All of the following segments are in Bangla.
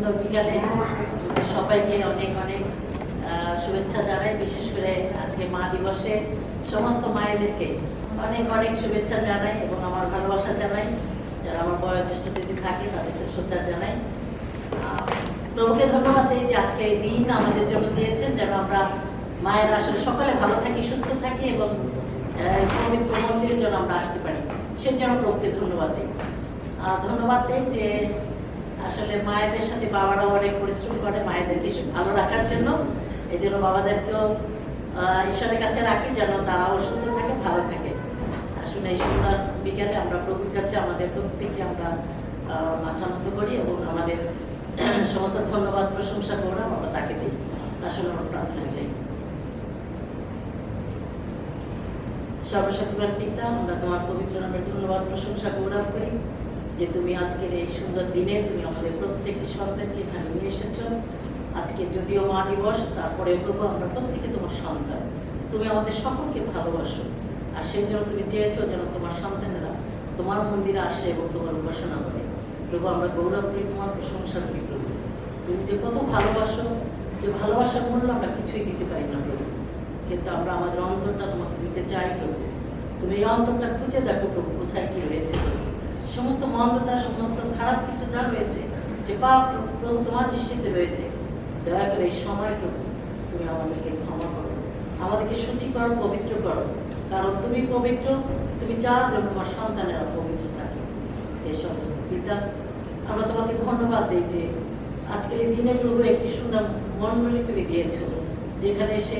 সুন্দর বিকালে সবাইকে অনেক অনেক শুভেচ্ছা জানাই। বিশেষ করে আজকে মা দিবসে সমস্ত মায়েদেরকে অনেক অনেক শুভেচ্ছা জানাই এবং আমার ভালোবাসা জানাই। যারা আমার বয়োজ্যেষ্ঠ যদি থাকে তাদেরকে শ্রদ্ধা জানাই। প্রভুকে ধন্যবাদ দিই যে আজকে এই দিন আমাদের জন্য দিয়েছেন, যেন আমরা মায়ের আসলে সকালে ভালো থাকি, সুস্থ থাকি এবং পবিত্র মন্দিরে যেন আমরা আসতে পারি, সেই জন্য প্রভুকে ধন্যবাদ দিই। ধন্যবাদ দিই যে আসলে মায়েদের সাথে বাবারা অনেক পরিশ্রম করে মায়েদেরকে ভালো রাখার জন্য। এই জন্য বাবাদেরকেও ঈশ্বরের কাছে রাখি যেন তারাও সুস্থ থাকে, ভালো থাকে। আসলে এই সুন্দর বিকেলে আমরা প্রভুর কাছে আমাদের প্রত্যেককে আমরা মাথা নত করি এবং আমাদের সমস্ত ধন্যবাদ প্রশংসা গৌরব আমরা তাকে দিই। আসলে আমরা প্রার্থনা চাই। সর্বশক্তিমান পিতা, আমরা তোমার পবিত্র নামের ধন্যবাদ প্রশংসা গৌরব করি যে তুমি আজকের এই সুন্দর দিনে তুমি আমাদের প্রত্যেকটি সন্তানকে এখানে নিয়ে এসেছো। আজকে যদিও মা দিবস, তারপরে প্রভু আমরা প্রত্যেকে তোমার সন্তান, তুমি আমাদের সকলকে ভালোবাসো। আর সেই জন্য তুমি চেয়েছো যেন তোমার সন্তানেরা তোমার মন্দিরে আসে এবং তোমার উপাসনা করে। প্রভু আমরা গৌরব করি, তোমার প্রশংসা করি প্রভু। তুমি যে কত ভালোবাসো, যে ভালোবাসার মূল্য আমরা কিছুই দিতে পারি না প্রভু, কিন্তু আমরা আমাদের অন্তরটা তোমাকে দিতে চাই প্রভু। তুমি এই অন্তরটা খুঁজে দেখো প্রভু, কোথায় কি রয়েছে প্রভু। সমস্ত মন্দতা, সমস্ত খারাপ কিছু যা রয়েছে, যে পাপ প্রভু তোমার দৃষ্টিতে রয়েছে, দয়া করে এই সময় প্রভু তুমি আমাদেরকে ক্ষমা করো, আমাদেরকে শুচি করো, পবিত্র করো। কারণ তুমি পবিত্র, তুমি চাও যেন তোমার সন্তানেরা পবিত্র থাকে। এই সমস্ত পিতা আমরা তোমাকে ধন্যবাদ দিই যে আজকের এই দিনে প্রভু একটি সুন্দর মণ্ডলী তুমি দিয়েছো, যেখানে এসে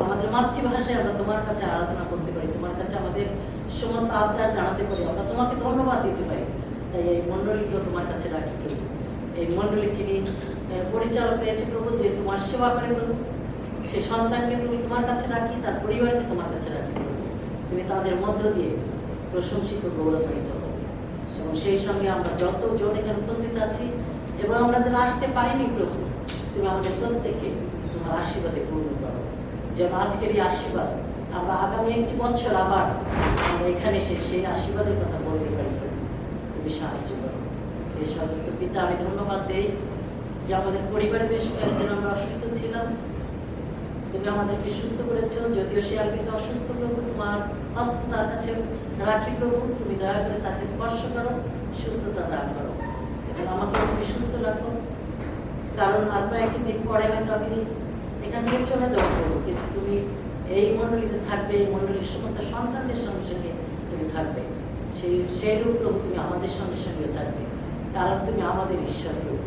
আমাদের মাতৃভাষায় আমরা তোমার কাছে আরাধনা করতে পারি, তোমার কাছে আমাদের সমস্ত আবদার জানাতে পারি, আমরা তোমাকে ধন্যবাদ দিতে পারি। তাই এই মণ্ডলীকেও তোমার কাছে রাখি প্রভু। এই মণ্ডলী যিনি পরিচালক রয়েছে প্রভু, যে তোমার সেবা করে প্রভু, সে সন্তানকে তুমি তোমার কাছে রাখি, তার পরিবারকে তোমার কাছে রাখি প্রভু। তুমি তাদের মধ্য দিয়ে প্রশংসিত গৌরবান্বিত হও। এবং সেই সঙ্গে আমরা যতজন এখানে উপস্থিত আছি এবং আমরা যেন আসতে পারিনি প্রভু, তুমি আমাদের প্রত্যেককে তোমার আশীর্বাদে পূর্ণ করো, যেন আজকের এই আশীর্বাদ আমরা আগামী একটি বছর আবার আমরা এখানে এসে সেই আশীর্বাদের কথা বলতে পারি। তুমি সাহায্য করো। এই সমস্ত পিতা আমি ধন্যবাদ দিই যে আমাদের পরিবারে বেশ কয়েকজন আমরা অসুস্থ ছিলাম, তুমি আমাদেরকে সুস্থ করেছো। যদিও সে আর কিছু অসুস্থ প্রভু, তোমার হস্ত তার কাছে রাখি প্রভু। তুমি দয়া করে তাকে স্পর্শ করো, সুস্থতা দান করো এবং আমাকে তুমি সুস্থ রাখো। কারণ আর কয়েকদিন দিন পরে হয়তো আমি এখান থেকে চলে যাবো প্রভু, কিন্তু তুমি এই মণ্ডলীতে থাকবে, এই মণ্ডলীর সমস্ত সন্তানদের সঙ্গে সঙ্গে তুমি থাকবে। সেই রূপ প্রভু তুমি আমাদের সঙ্গে সঙ্গে থাকবে, কারণ তুমি আমাদের ঈশ্বর প্রভু,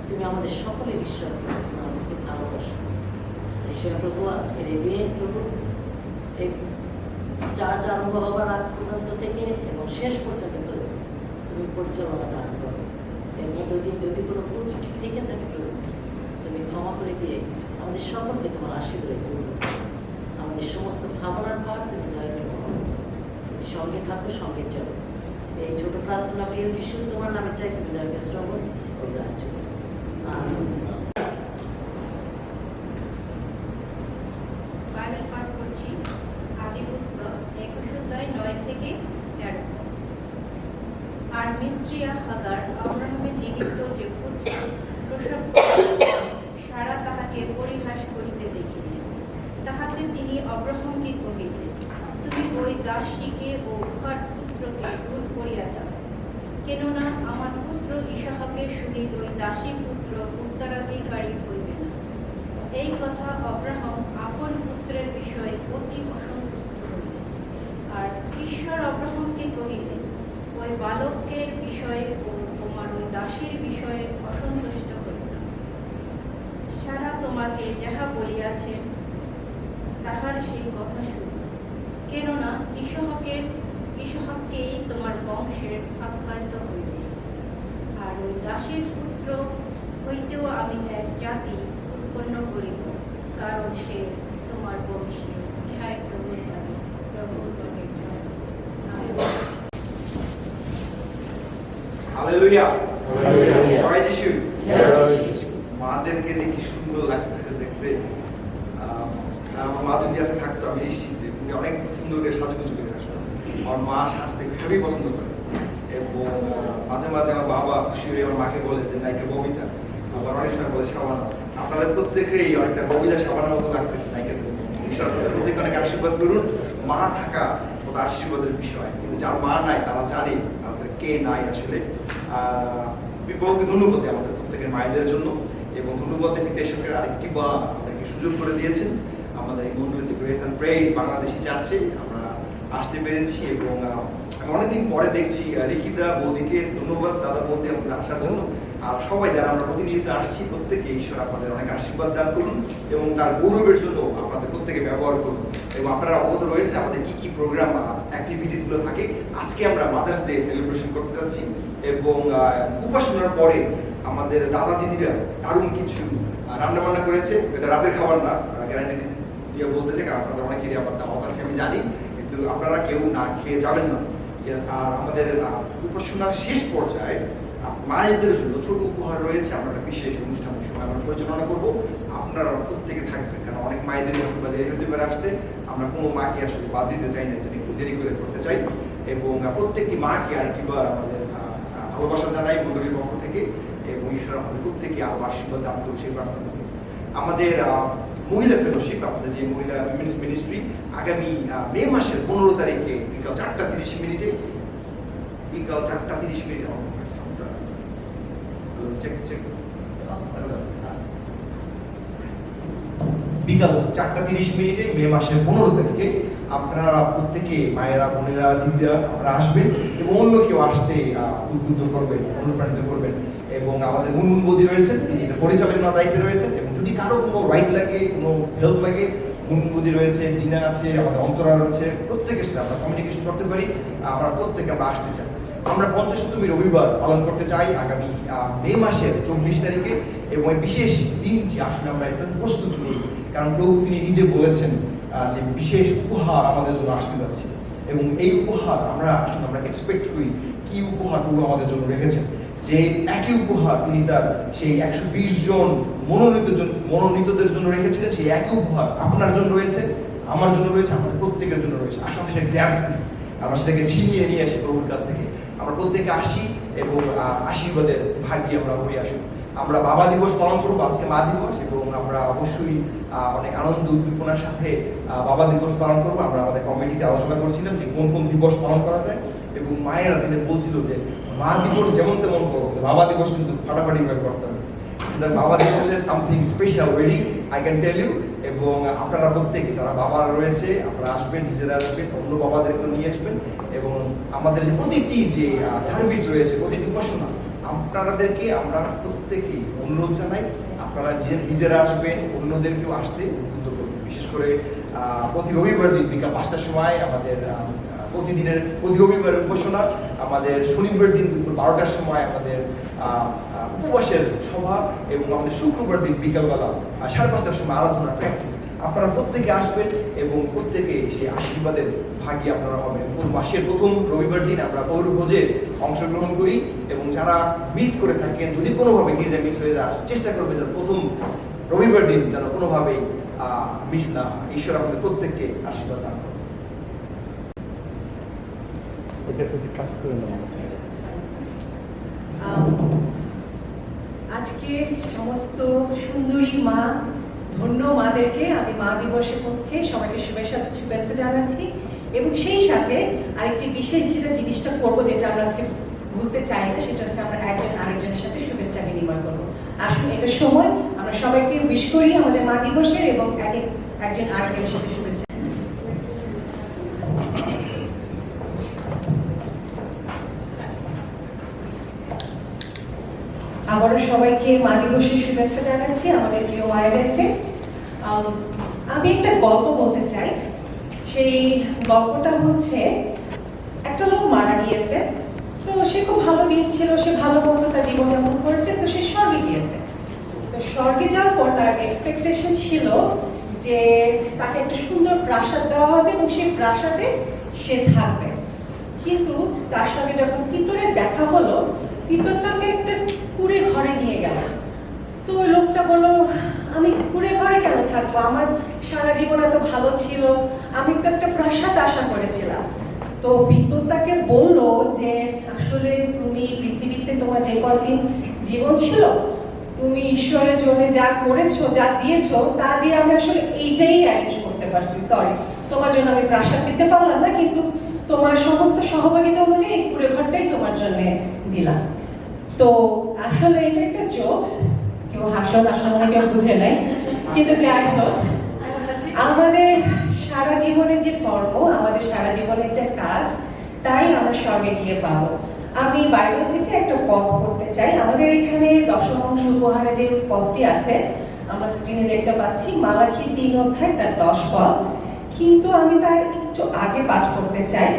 তুমি আমাদের সকলের ঈশ্বর প্রভু, তুমি আমাদেরকে ভালোবাসো। ঈশ্বর প্রভু আজকের এই দিন প্রভু এই চার্চ আরম্ভ হবার আগ পর্যন্ত থেকে এবং শেষ পর্যন্ত প্রভু তুমি পরিচালনা দান করো। এর মধ্য দিয়ে যদি কোনো ভুল ত্রুটি থেকে থাকে প্রভু, তুমি ক্ষমা করে দিয়ে আমাদের সকলকে তোমার আশীর্বাদে পূর্ণ করো। আমাদের সমস্ত ভাবনার ভার তুমি দয়া করে সঙ্গে থাকো, সঙ্গে চলো। এই ছোট প্রার্থনা প্রিয় যিশু তোমার নামে চাই, তুমি দয়া করে শ্রবণ ও গ্রাহ্য করো। আমিন। বাইবেল পাঠ করছি আদি পুস্তক 21 অধ্যায় 9 থেকে 13। আর মিস্রিয়া হাগার আব্রাহামের নিমিত্ত যে পুত্র প্রসব করিলেন, সারা তাহাকে পরিহাস করিতে দেখিলেন। তাহাতে তিনি আব্রাহামকে কহিলেন, তুমি ওই দাসীকে ও উহার পুত্রকে দূর করিয়া দাও, কেননা আমার পুত্র ইসাহাকের সহিত ওই দাসী পুত্র উত্তরাধিকারী হইবে না। এই কথা আব্রাহাম আপন পুত্রের বিষয়ে অতি অসন্তুষ্ট হইলেন। আর ঈশ্বর আব্রাহামকে কহিলেন, ওই বালকের বিষয়ে ও তোমার ওই দাসীর বিষয়ে অসন্তুষ্ট হইল না। সারা তোমাকে যাহা বলিয়াছে তাহার সেই কথা শুনো, কেননা ইসহাককেই তোমার বংশের আখ্যায়িত হইবে। আর ওই দাসীর পুত্র হইতেও আমি এক জাতি উৎপন্ন করিব, কারণ সে তোমার বংশী। ইহাই প্রভুর বাণী। প্রভুর বাণীর জয়। হালেলুয়া, জয় যিশু। মাদেরকে দেখি সুন্দর লাগতেছে দেখতে। আমার মা যদি আজকে থাকতো আমি নিশ্চিত উনি অনেক সুন্দর করে সাজুগুজু করে আসতো। আমার মা সাজতে খুবই পছন্দ করে এবং মাঝে মাঝে আমার বাবা খুশি হয়ে আমার মাকে বলে যে নায়িকা ববিতা, আবার অনেক সময় বলে সাবানা। আপনাদের প্রত্যেকেরই অনেকটা কবিতা সাবানার মতো লাগতেছে না কিন্তু ঈশ্বর প্রত্যেকে অনেক আশীর্বাদ করুন। মা থাকা কত আশীর্বাদের বিষয়, কিন্তু যার মা নাই তারা জানে আমাদের কে নাই আসলে। বহু ধন্যবাদ আমাদের প্রত্যেকের মায়েদের জন্য, এবং ধন্যবাদ পিতাশ্বরের আরেকটি বা আমাদেরকে সুযোগ করে দিয়েছেন আমাদের এই মন্ডলীতে গ্রেস অ্যান্ড প্রেইজ বাংলাদেশি চার্চে আমরা আসতে পেরেছি। এবং আমি অনেকদিন পরে দেখছি রিকিদা বৌদিকে ধন্যবাদ দাদা বৌদি আমাদের আসার জন্য। আর সবাই যারা আমরা প্রতিনিয়ত আসছি প্রত্যেকে ঈশ্বর আপনাদের অনেক আশীর্বাদ দান করুন এবং তার গৌরবের জন্য আপনাদের প্রত্যেকে ব্যবহার করুন। এবং আপনারা অবগত রয়েছে আমাদের কি কি প্রোগ্রাম অ্যাক্টিভিটিস গুলো থাকে। আজকে আমরা মাদার্স ডে সেলিব্রেশন করতে যাচ্ছি, এবং উপাসনার পরে আমাদের দাদা দিদিরা দারুণ কিছু রান্না বান্না করেছে। এটা রাতের খাবার না, গ্যারান্টি দিয়ে বলতেছে, কারণ আপনাদের অনেকেরই আবার দাওয়াত আছে আমি জানি, কিন্তু আপনারা কেউ না খেয়ে যাবেন না। আর আমাদের উপাসনার শেষ পর্যায়ে মায়েদের জন্য ছোট উপহার রয়েছে। আমরা একটা বিশেষ অনুষ্ঠানের সময় আমরা পরিচালনা করবো, আপনারা প্রত্যেকে থাকবেন, কারণ অনেক মায়েদের দেরি হতে পারে আসতে। আমরা কোনো মাকে আসলে বাদ দিতে চাই না, যদি একটু দেরি করে করতে চাই। এবং প্রত্যেকটি মাকে আরেকটিবার আমাদের ভালোবাসা জানাই মন্ডলীর পক্ষ থেকে, এবং ঈশ্বর আমাদের প্রত্যেকে আরো আশীর্বাদ দান করছে প্রার্থনা করি। আমাদের মহিলা ফেলোশিপ, আমাদের যে মহিলা উইমেন্স মিনিস্ট্রি, আগামী মে মাসের 15 তারিখে বিকাল 4:30 মিনিটে বিকাল 4:30 মিনিটে বিকাল 4:30 মিনিটে মে মাসের 15 তারিখে আপনারা প্রত্যেকে মায়েরা, বোনেরা, দিদিরা আপনারা আসবেন এবং অন্য কেউ আসতে উদ্বুদ্ধ করবেন, অনুপ্রাণিত করবেন। এবং আমাদের মুনমুন বৌদি রয়েছেন, তিনি এটা পরিচালনার দায়িত্বে রয়েছেন। এবং যদি কারো কোনো রাইড লাগে, কোনো হেল্প লাগে, মুনমুন বৌদি রয়েছে, ডিনা আছে, আমাদের অন্তরা রয়েছে, প্রত্যেকের সাথে আমরা কমিউনিকেশন করতে পারি। আমরা প্রত্যেকে আমরা আসতে চাই। আমরা পঞ্চসপ্তমী রবিবার পালন করতে চাই আগামী মে মাসের 24 তারিখে, এবং এই বিশেষ দিনটি আসলে আমরা একটা প্রস্তুত নিই, কারণ প্রভু তিনি নিজে বলেছেন যে বিশেষ উপহার আমাদের জন্য আসতে যাচ্ছে। এবং এই উপহার আমরা আসলে আমরা এক্সপেক্ট করি কি উপহার প্রভু আমাদের জন্য রেখেছেন। যে একই উপহার তিনি তার সেই 120 জন মনোনীতদের জন্য রেখেছিলেন, সেই একই উপহার আপনার জন্য রয়েছে, আমার জন্য রয়েছে, আমাদের প্রত্যেকের জন্য রয়েছে। আসলে সেটা গ্র্যাব করি, আমরা সেটাকে ছিনিয়ে নিয়ে আসি প্রভুর কাছ থেকে। আমরা প্রত্যেকে আসি এবং আশীর্বাদের ভাগী আমরা হয়ে আসি। আমরা বাবা দিবস পালন করবো, আজকে মা দিবস, এবং আমরা অবশ্যই অনেক আনন্দ উদ্দীপনার সাথে বাবা দিবস পালন করবো। আমরা আমাদের কমিটিতে আলোচনা করছিলাম যে কোন কোন দিবস পালন করা যায়, এবং মায়েরা দিনে বলছিল যে মা দিবস যেমন তেমন করবো, বাবা দিবস কিন্তু ফাটাফাটি ভাবে করতে হবে। বাবা দিবসে something special waiting I can tell you. এবং আপনারা প্রত্যেকে যারা বাবারা রয়েছে আপনারা আসবেন, নিজেরা আসবেন, অন্য বাবাদেরকে নিয়ে আসবেন। এবং আমাদের যে প্রতিটি যে সার্ভিস রয়েছে, প্রতিটি উপাসনা, আপনাদেরকে আমরা প্রত্যেকেই অনুরোধ জানাই আপনারা যে নিজেরা আসবেন, অন্যদেরকেও আসতে উদ্বুদ্ধ করবেন। বিশেষ করে প্রতি রবিবার দিন বিকাল 5টার সময় আমাদের প্রতি রবিবারের উপাসনা, আমাদের শনিবার দিন দুপুর 12টার সময় আমাদের উপবাসের সভা, এবং আমাদের শুক্রবার দিন বিকালবেলা 5:30টার সময় আরাধনা প্র্যাকটিস। আপনারা প্রত্যেকে আসবেন এবং প্রত্যেকে সেই আশীর্বাদের ভাগী আপনারা হবেন। মাসের প্রথম রবিবার দিন আমরা পৌর ভোজে অংশগ্রহণ করি, এবং যারা মিস করে থাকেন, যদি কোনোভাবে গির্জায় মিস হয়ে যায়, চেষ্টা করবে যেন প্রথম রবিবার দিন যেন কোনোভাবেই মিস না হয়। ঈশ্বর আমাদের প্রত্যেককে আশীর্বাদ দান করুন। আজকে সমস্ত সুন্দরী মা, ধন্য মাদেরকে আমি মা দিবসের পক্ষে সবাইকে শুভেচ্ছা জানাচ্ছি। এবং সেই সাথে আরেকটি বিশেষ যেটা জিনিসটা করবো, যেটা আমরা আজকে ভুলতে চাই না, সেটা হচ্ছে আমরা একজন আরেকজনের সাথে শুভেচ্ছা বিনিময় করবো। আসুন, এটা সময় আমরা সবাইকে উইশ করি আমাদের মা দিবসের, এবং একজন আরেকজনের সাথে শুভেচ্ছা। আবারও সবাইকে মা দিবসের শুভেচ্ছা জানাচ্ছি, আমাদের প্রিয় মায়েদেরকে। আমি একটা গল্প বলতে চাই। সেই গল্পটা হচ্ছে, একটা লোক মারা গিয়েছে, তো সে খুব ভালো দিন ছিল, সে ভালো মতো তার জীবনযাপন করেছে, তো সে স্বর্গে গিয়েছে। তো স্বর্গে যাওয়ার পর তার এক্সপেকটেশন ছিল যে তাকে একটা সুন্দর প্রাসাদ দেওয়া হবে এবং সেই প্রাসাদে সে থাকবে। কিন্তু তার সঙ্গে যখন পিতরের দেখা হলো, পিতর তাকে একটা কুঁড়ে ঘরে নিয়ে গেল। তো ওই লোকটা বললো, আমি কুঁড়ে ঘরে কেন থাকবো, আমার সারা জীবন এত ভালো ছিল, আমি তো একটা প্রাসাদ আশা করেছিলাম। তো পিতর তাকে বললো যে আসলে তুমি পৃথিবীতে তোমার যে কদিন জীবন ছিল, তুমি ঈশ্বরের জন্য যা করেছো, যা দিয়েছো, তা দিয়ে আমি আসলে এইটাই অ্যারেঞ্জ করতে পারছি। সরি, তোমার জন্য আমি প্রাসাদ দিতে পারলাম না, কিন্তু তোমার সমস্ত সহভাগিতা অনুযায়ী এই পুরো ঘরটাই তোমার জন্য দিলাম। তো আসলে এটা একটা জোকস, কেউ হাসলো না শোনা কেউ বুঝে নাই, কিন্তু যাই হোক, আমাদের সারা জীবনের যে কর্ম, আমাদের সারা জীবনের যে কাজ, তাই আমরা স্বর্গে গিয়ে পাবো। আমি বাইবেল থেকে একটা পদ পড়তে চাই। আমাদের এখানে দশমাংশ উপহারে যে পদটি আছে আমরা স্ক্রিনে দেখতে পাচ্ছি, মালাখি 3 অধ্যায় তার 10 পদ, কিন্তু আমি তার একটু আগে পাঠ করতে চাই।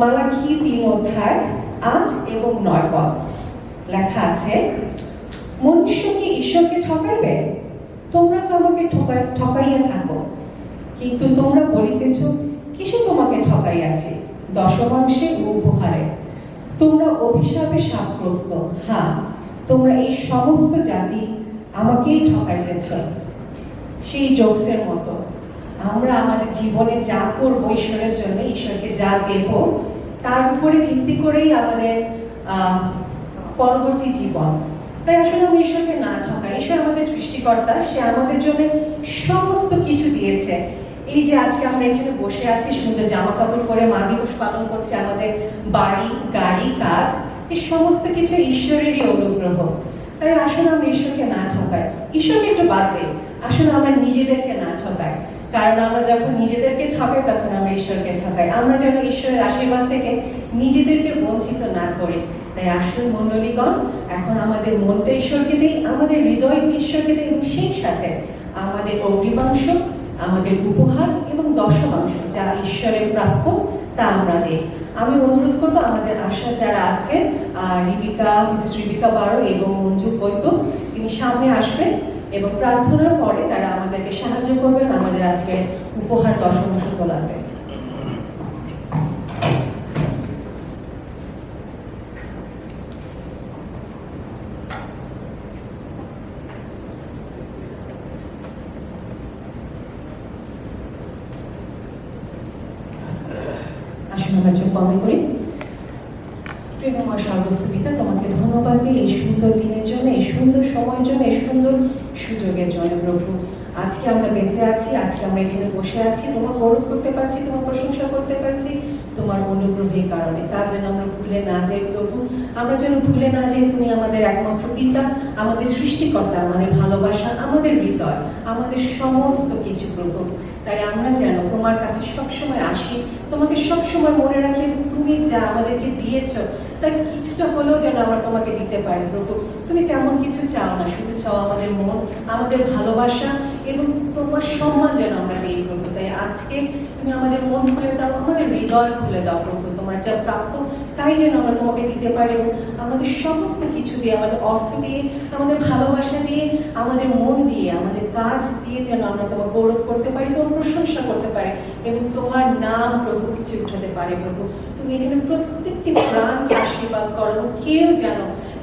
মালাখি 3 অধ্যায় 8 এবং 9 পদ লেখা আছে, মনুষ্য কি ঈশ্বরকে ঠকাইবে? তোমরা তো আমাকে ঠকাইয়া থাকো। কিন্তু তোমরা বলিতেছ, কিসে তোমাকে ঠকাইয়াছি? দশমাংশে ও উপহারে। তোমরা অভিশাপে সাপগ্রস্ত। হ্যাঁ, তোমরা এই সমস্ত জাতি আমাকেই ঠকাইতেছ। সেই জোকসের মতো আমরা আমাদের জীবনে যা করবো ঈশ্বরের জন্য, ঈশ্বরকে যা দেব, তার উপরে ভিত্তি করেই আমাদের পরবর্তী জীবন। তাই আসলে আমরা ঈশ্বরকে না ঠকাই। ঈশ্বর আমাদের সৃষ্টিকর্তা, সে আমাদের জন্য সমস্ত কিছু দিয়েছে। এই যে আজকে আমরা এখানে বসে আছি, সুন্দর জামা কাপড় পরে মা দিবস পালন করছি, আমাদের বাড়ি, গাড়ি, কাজ, এই সমস্ত কিছু ঈশ্বরেরই অনুগ্রহ। তাই আসলে আমরা ঈশ্বরকে না ঠকাই। ঈশ্বরকে একটু বাদ দেই, আসলে আমরা নিজেদেরকে না ঠকাই। কারণ আমরা যখন নিজেদেরকে ঠকাই তখন আমরা ঈশ্বরকে ঠকাই। আমরা যেন ঈশ্বরের আশীর্বাদ থেকে নিজেদেরকে বঞ্চিত না করি। তাই আসল মণ্ডলীগণ, এখন আমাদের মনটা ঈশ্বরকে দিই, আমাদের হৃদয় ঈশ্বরকে দিই, এবং সেই সাথে আমাদের অগ্রিমাংশ, আমাদের উপহার এবং দশমাংশ যা ঈশ্বরের প্রাপ্য তা আমরা দিই। আমি অনুরোধ করবো আমাদের আশা যারা আছে, মিসেস রিবিকা বারো এবং মঞ্জু বৈদ্য, তিনি সামনে আসবেন এবং প্রার্থনার পরে তারা আমাদেরকে সাহায্য করবেন আমাদের আজকে উপহার দশমাংশ তোলাতে। আসলে আমরা চোখ বন্ধ করি। প্রেমময় সর্বস্বপিতা, তোমাকে ধন্যবাদ দিই এই সুন্দর দিনের জন্য, এই সুন্দর সময়ের জন্য, এই সুন্দর সুযোগের জন্য। প্রভু, আজকে আমরা বেঁচে আছি, আজকে আমরা এখানে বসে আছি, তোমার গৌরব করতে পারছি, তোমার প্রশংসা করতে পারছি তোমার অনুগ্রহের কারণে। তার জন্য আমরা ভুলে না যাই প্রভু, আমরা যেন ভুলে না যাই তুমি আমাদের একমাত্র পিতা, আমাদের সৃষ্টিকর্তা, আমাদের ভালোবাসা, আমাদের হৃদয়, আমাদের সমস্ত কিছু প্রভু। তাই আমরা যেন তোমার কাছে সবসময় আসি, তোমাকে সবসময় মনে রাখি, এবং তুমি যা আমাদেরকে দিয়েছ তার কিছুটা হলেও যেন আমরা তোমাকে দিতে পারি প্রভু। তুমি তেমন কিছু চাও না, শুধু চাও আমাদের মন, আমাদের ভালোবাসা এবং তোমার সম্মান যেন আমরা দিই প্রভু। তাই আজকে তুমি আমাদের মন খুলে দাও, আমাদের হৃদয় খুলে দাও প্রভু। তোমার যা প্রাপ্য তাই যেন আমরা তোমাকে দিতে পারি, এবং আমাদের সমস্ত কিছু দিয়ে, আমাদের অর্থ দিয়ে, আমাদের ভালোবাসা দিয়ে, আমাদের মন দিয়ে, আমাদের কাজ দিয়ে যেন আমরা তোমার গৌরব করতে পারি, তোমার প্রশংসা করতে পারি, এবং তোমার নাম প্রভু উচ্চে উঠাতে পারি প্রভু। তুমি এখানে প্রত্যেকটি প্রাণকে আশীর্বাদ করো, কেউ যেন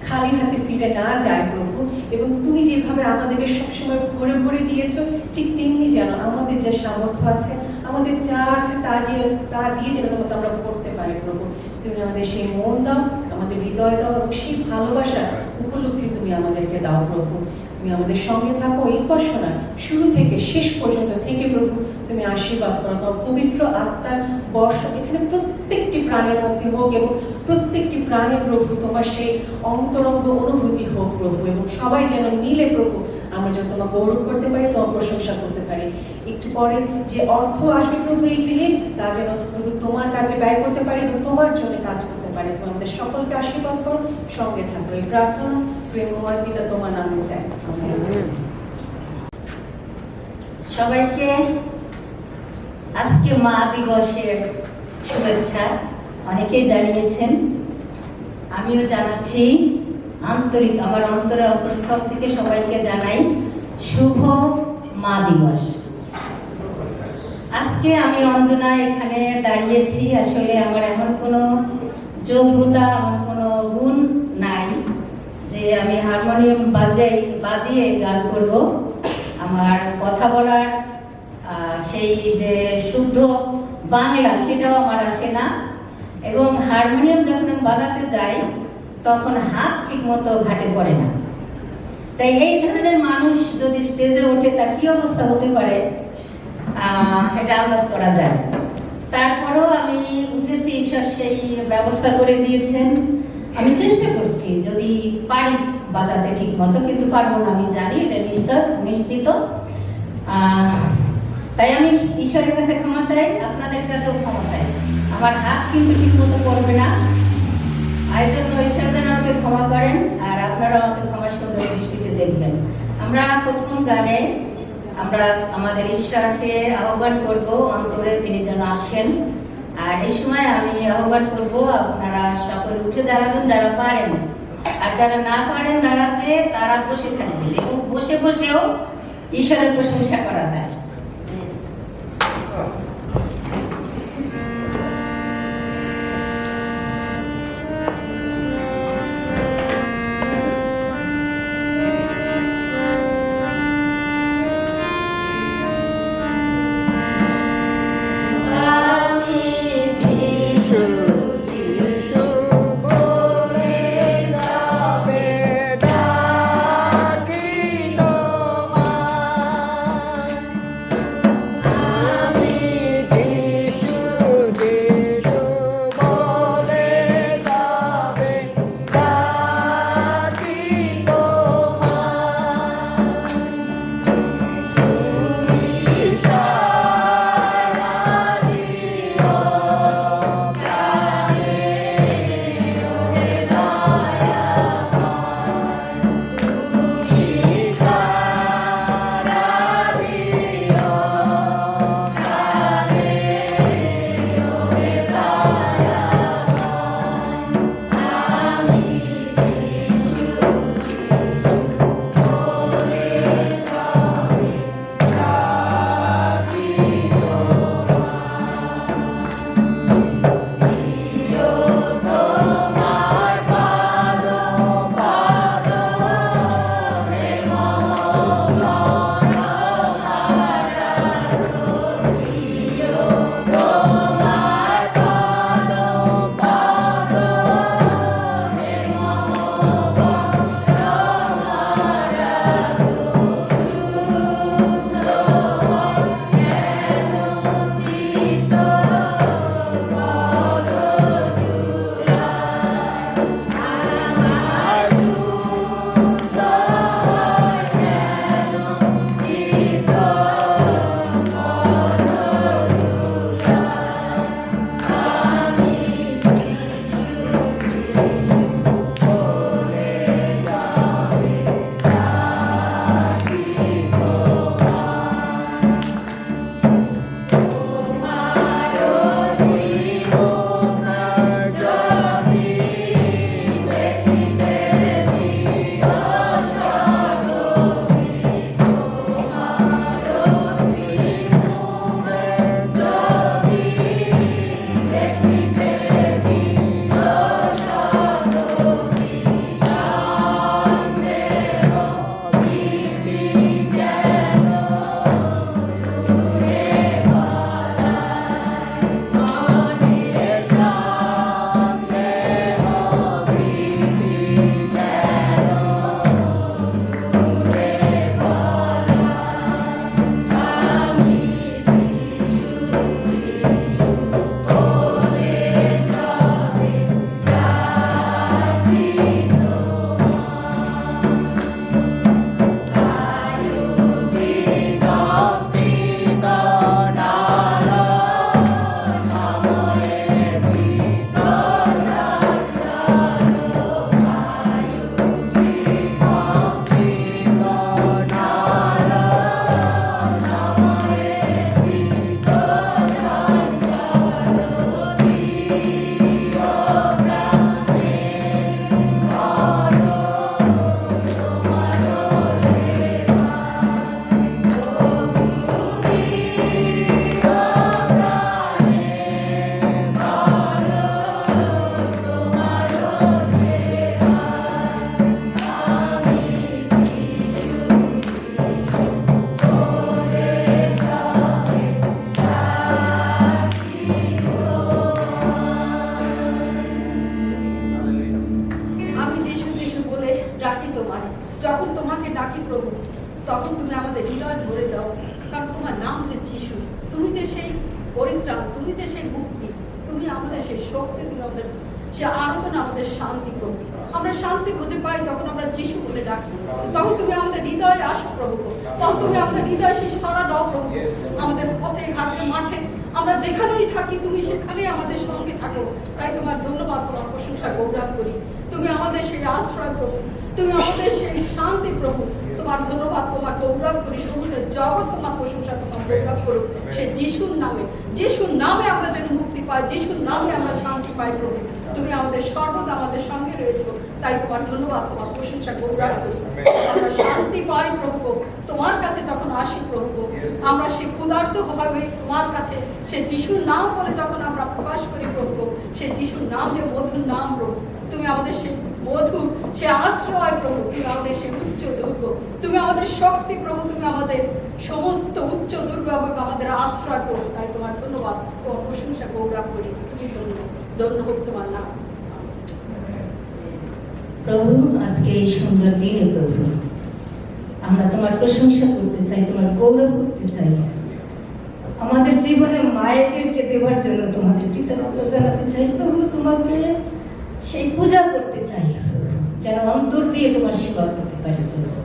খালি হাতে ফিরে না যায় প্রভু। এবং তুমি যেভাবে আমাদেরকে সবসময় ভরে ভরে দিয়েছো, ঠিক তেমনি যেন আমাদের যে সামর্থ্য আছে, আমাদের যা আছে তা দিয়ে যেন তোমাকে আমরা করতে পারি প্রভু। তুমি আমাদের সেই মন দাও, আমাদের হৃদয় দাও, এবং সেই ভালোবাসা উপলব্ধি তুমি আমাদেরকে দাও প্রভু। তুমি আমাদের সঙ্গে থাকো, এই উপাসনা শুরু থেকে শেষ পর্যন্ত থেকে প্রভু তুমি আশীর্বাদ করো। তোমার পবিত্র আত্মার বর্ষণ এখানে প্রত্যেকটি প্রাণের মধ্যে হোক, এবং প্রত্যেকটি প্রাণে প্রভু তোমার সেই অন্তরঙ্গ অনুভূতি হোক প্রভু, এবং সবাই যেন মিলে প্রভু আমরা যেন তোমার গৌরব করতে পারি, তোমার প্রশংসা করতে পারি। একটু পরে যে অর্থ আসবে প্রভু এই দিলে, তা যেন প্রভু তোমার কাছে ব্যয় করতে পারি এবং তোমার জন্য কাজ করতে পারি। তুমি আমাদের সকলকে আশীর্বাদ করো, সঙ্গে থাকো। এই প্রার্থনা প্রেমময় পিতা তোমার নামে চাই। সবাইকে আজকে মা দিবসের শুভেচ্ছা অনেকেই জানিয়েছেন, আমিও জানাচ্ছি আন্তরিক, আমার অন্তরে অন্তঃস্থল থেকে সবাইকে জানাই শুভ মা দিবস। আজকে আমি অঞ্জনা এখানে দাঁড়িয়েছি, আসলে আমার এমন কোনো যোগ্যতা, আমার কোনো গুণ নাই যে আমি হারমোনিয়াম বাজিয়ে গান করব। আমার কথা বলার সেই যে শুদ্ধ বাংলা সেটাও আমার আসে না, এবং হারমোনিয়াম যখন আমি বাজাতে যাই তখন হাত ঠিক মতো ঘাটে পড়ে না। তাই এই ধরনের মানুষ যদি স্টেজে ওঠে তার কি অবস্থা হতে পারে এটা আন্দাজ করা যায়। তারপরেও আমি উঠেছি, ঈশ্বর সেই ব্যবস্থা করে দিয়েছেন। আমি চেষ্টা করছি যদি পারি বাজাতে ঠিক মতো, কিন্তু পারবো না আমি জানি, এটা নিশ্চিত। তাই আমি ঈশ্বরের কাছে ক্ষমা চাই, আপনাদের কাছেও ক্ষমা চাই। আমার হাত কিন্তু ঠিক মতো পড়বে না, এই জন্য ঈশ্বর যেন আমাকে ক্ষমা করেন, আর আপনারা আমাকে ক্ষমা সুন্দর দৃষ্টিতে দেখবেন। আমরা প্রথম গানে আমরা আমাদের ঈশ্বরকে আহ্বান করব অন্তরে, তিনি যেন আসেন। আর এই সময় আমি আহ্বান করব আপনারা সকলে উঠে দাঁড়াবেন যারা পারেন, আর যারা না পারেন দাঁড়াতে তারা বসে থাকবেন, এবং বসে বসেও ঈশ্বরের প্রশংসা করা যায়। তোমাকে ডাকি প্রভু, তখন তুমি আমাদের হৃদয় ভরে দাও। কারণ তোমার নাম যে যিশু, তুমি যে সেই পরিত্রাণ, তুমি যে সেই মুক্তি, তুমি আমাদের সেই শক্তি, তুমি আমাদের সে আরাধনা, আমাদের শান্তি প্রভু। আমরা শান্তি খুঁজে পাই যখন আমরা যিশু বলে ডাকি, তখন তুমি আমাদের হৃদয়ে আসো প্রভু, তখন তুমি আমাদের হৃদয়ে সেই সাড়া দাও প্রভু। আমাদের পথে ঘাটে মাঠে আমরা যেখানেই থাকি তুমি সেখানেই আমাদের সঙ্গে থাকো। তাই তোমার ধন্যবাদ, তোমার প্রশংসা গৌরব করি। তুমি আমাদের সেই আশ্রয় প্রভু, তুমি আমাদের সেই শান্তি প্রভু। তোমার ধন্যবাদ, তোমার গৌরব করি। সমস্ত জগৎ তোমার প্রশংসা, তোমার গৌরব করুক সেই যিশুর নামে। যিশুর নামে আমরা যেন মুক্তি পাই, যিশুর নামে আমরা শান্তি পাই প্রভু। তুমি আমাদের সর্বদা আমাদের সঙ্গে রয়েছো, তাই তোমার ধন্যবাদ, তোমার প্রশংসা গৌরব করি। আমরা শান্তি পাই প্রভু তোমার কাছে যখন আসি প্রভু। আমরা সেই ক্ষুধার্ত ভাবে তোমার কাছে সেই যিশুর নাম বলে যখন আমরা প্রকাশ করি প্রভু, সেই যিশুর নাম যে মধুর নাম প্রভু। তুমি আমাদের সেই মধুর সে আশ্রয় প্রভু, তুমি আমাদের সেই উচ্চ দুর্গ, তুমি আমাদের শক্তি প্রভু, তুমি আমাদের সমস্ত উচ্চ দুর্গ এবং আমাদের আশ্রয় প্রভু। তাই তোমার ধন্যবাদ, তোমার প্রশংসা গৌরব করি। তুমি ধন্য হোক তোমার নাম। প্রভু, আজকে এই সুন্দর দিনে প্রভু আমরা তোমার প্রশংসা করতে চাই, তোমার গৌরব করতে চাই। আমাদের জীবনে মায়েদেরকে দেওয়ার জন্য তোমাদের কৃতজ্ঞতা জানাতে চাই প্রভু। তোমাকে সেই পূজা করতে চাই প্রভু, যেন অন্তর দিয়ে তোমার সেবা করতে পারি প্রভু।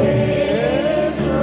Thank you.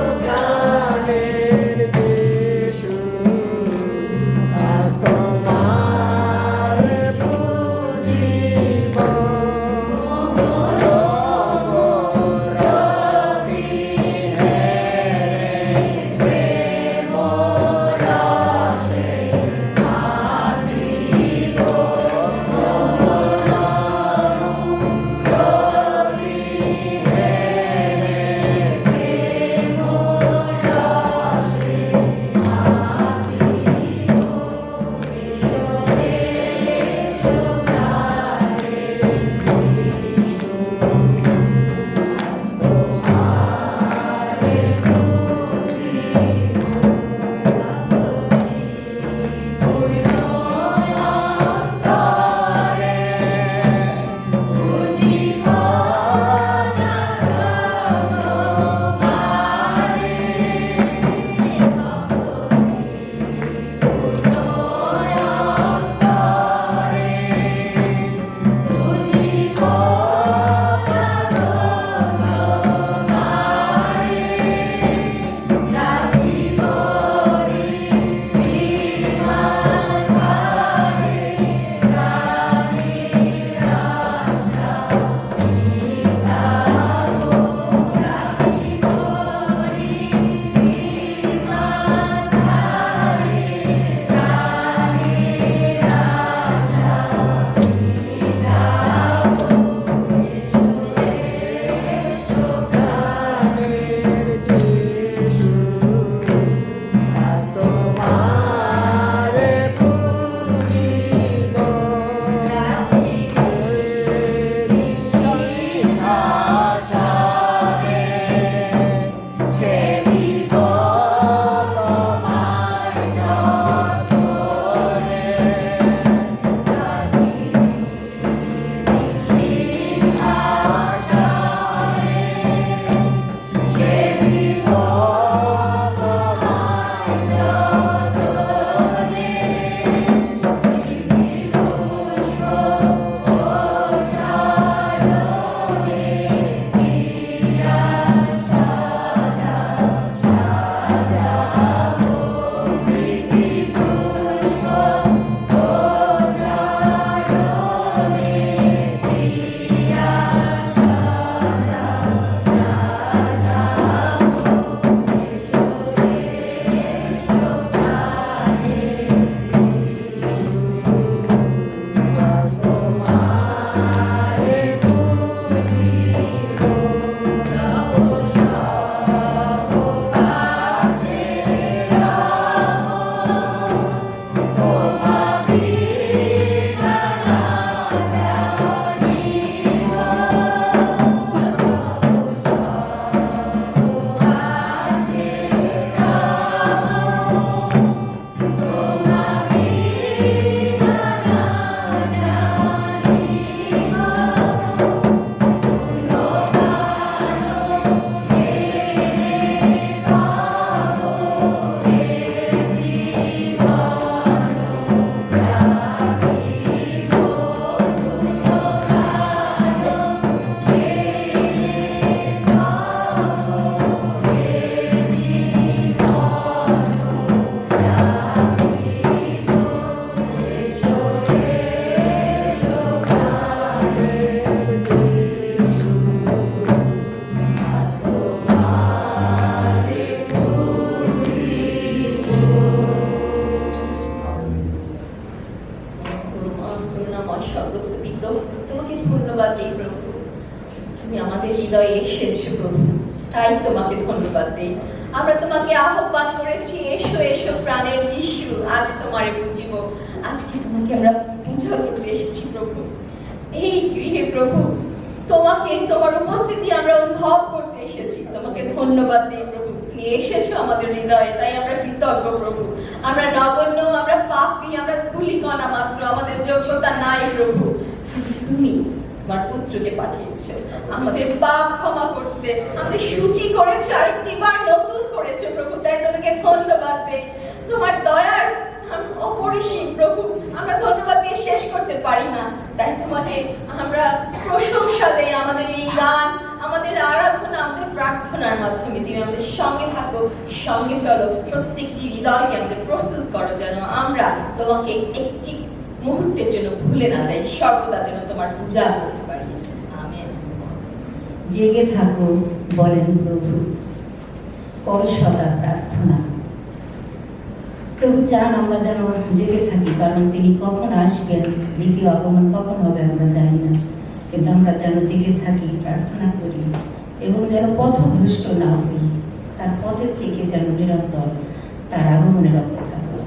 তাই তোমাকে ধন্যবাদ দেই। আমরা তোমাকে আহ্বান করেছি, এসো এসো প্রাণের যিশু, আজ তোমারে বুঝিব। আজকে তোমাকে আমরা পূজা করতে এসেছি প্রভু। এই গৃহে প্রভু তোমাকে, তোমার উপস্থিতি আমরা অনুভব করতে এসেছি। তোমাকে ধন্যবাদ দিই প্রভু, তুমি এসেছো আমাদের হৃদয়ে, তাই আমরা কৃতজ্ঞ প্রভু। আমরা নগণ্য, আমরা পাপী, আমরা ধূলিকণা মাত্র, আমাদের যোগ্যতা নাই প্রভু। তুমি তোমার পুত্রকে পাঠিয়েছো আমাদের পাপ ক্ষমা করতে, আমাদের সূচি করেছো, আরেকটি বার নতুন করেছো প্রভু, তাই তোমাকে ধন্যবাদ দেই। তোমার দয়ার অপরিসীম প্রভু, আমরা ধন্যবাদ দিয়ে শেষ করতে পারি না, তাই তোমাকে আমরা প্রশংসা দেই। আমাদের এই গান, আমাদের আরাধনা, আমাদের প্রার্থনার মাধ্যমে তুমি আমাদের সঙ্গে থাকো, সঙ্গে চলো। প্রত্যেকটি হৃদয়কে আমাদের প্রস্তুত করো যেন আমরা তোমাকে একটি মুহূর্তের জন্য ভুলে না যাই, সর্বদা যেন তোমার পূজা করতে পারি। আমেন। জেগে থাকো বলেন প্রভু, করো সদা প্রার্থনা। প্রভু চান আমরা যেন জেগে থাকি, কারণ তিনি কখন আসবেন, দ্বিতীয় আগমন কখন হবে আমরা জানি না, কিন্তু আমরা যেন জেগে থাকি, প্রার্থনা করি এবং যেন পথভ্রষ্ট না হই, তার পথের থেকে যেন নিরন্তর তার আগমনের অপেক্ষা করি।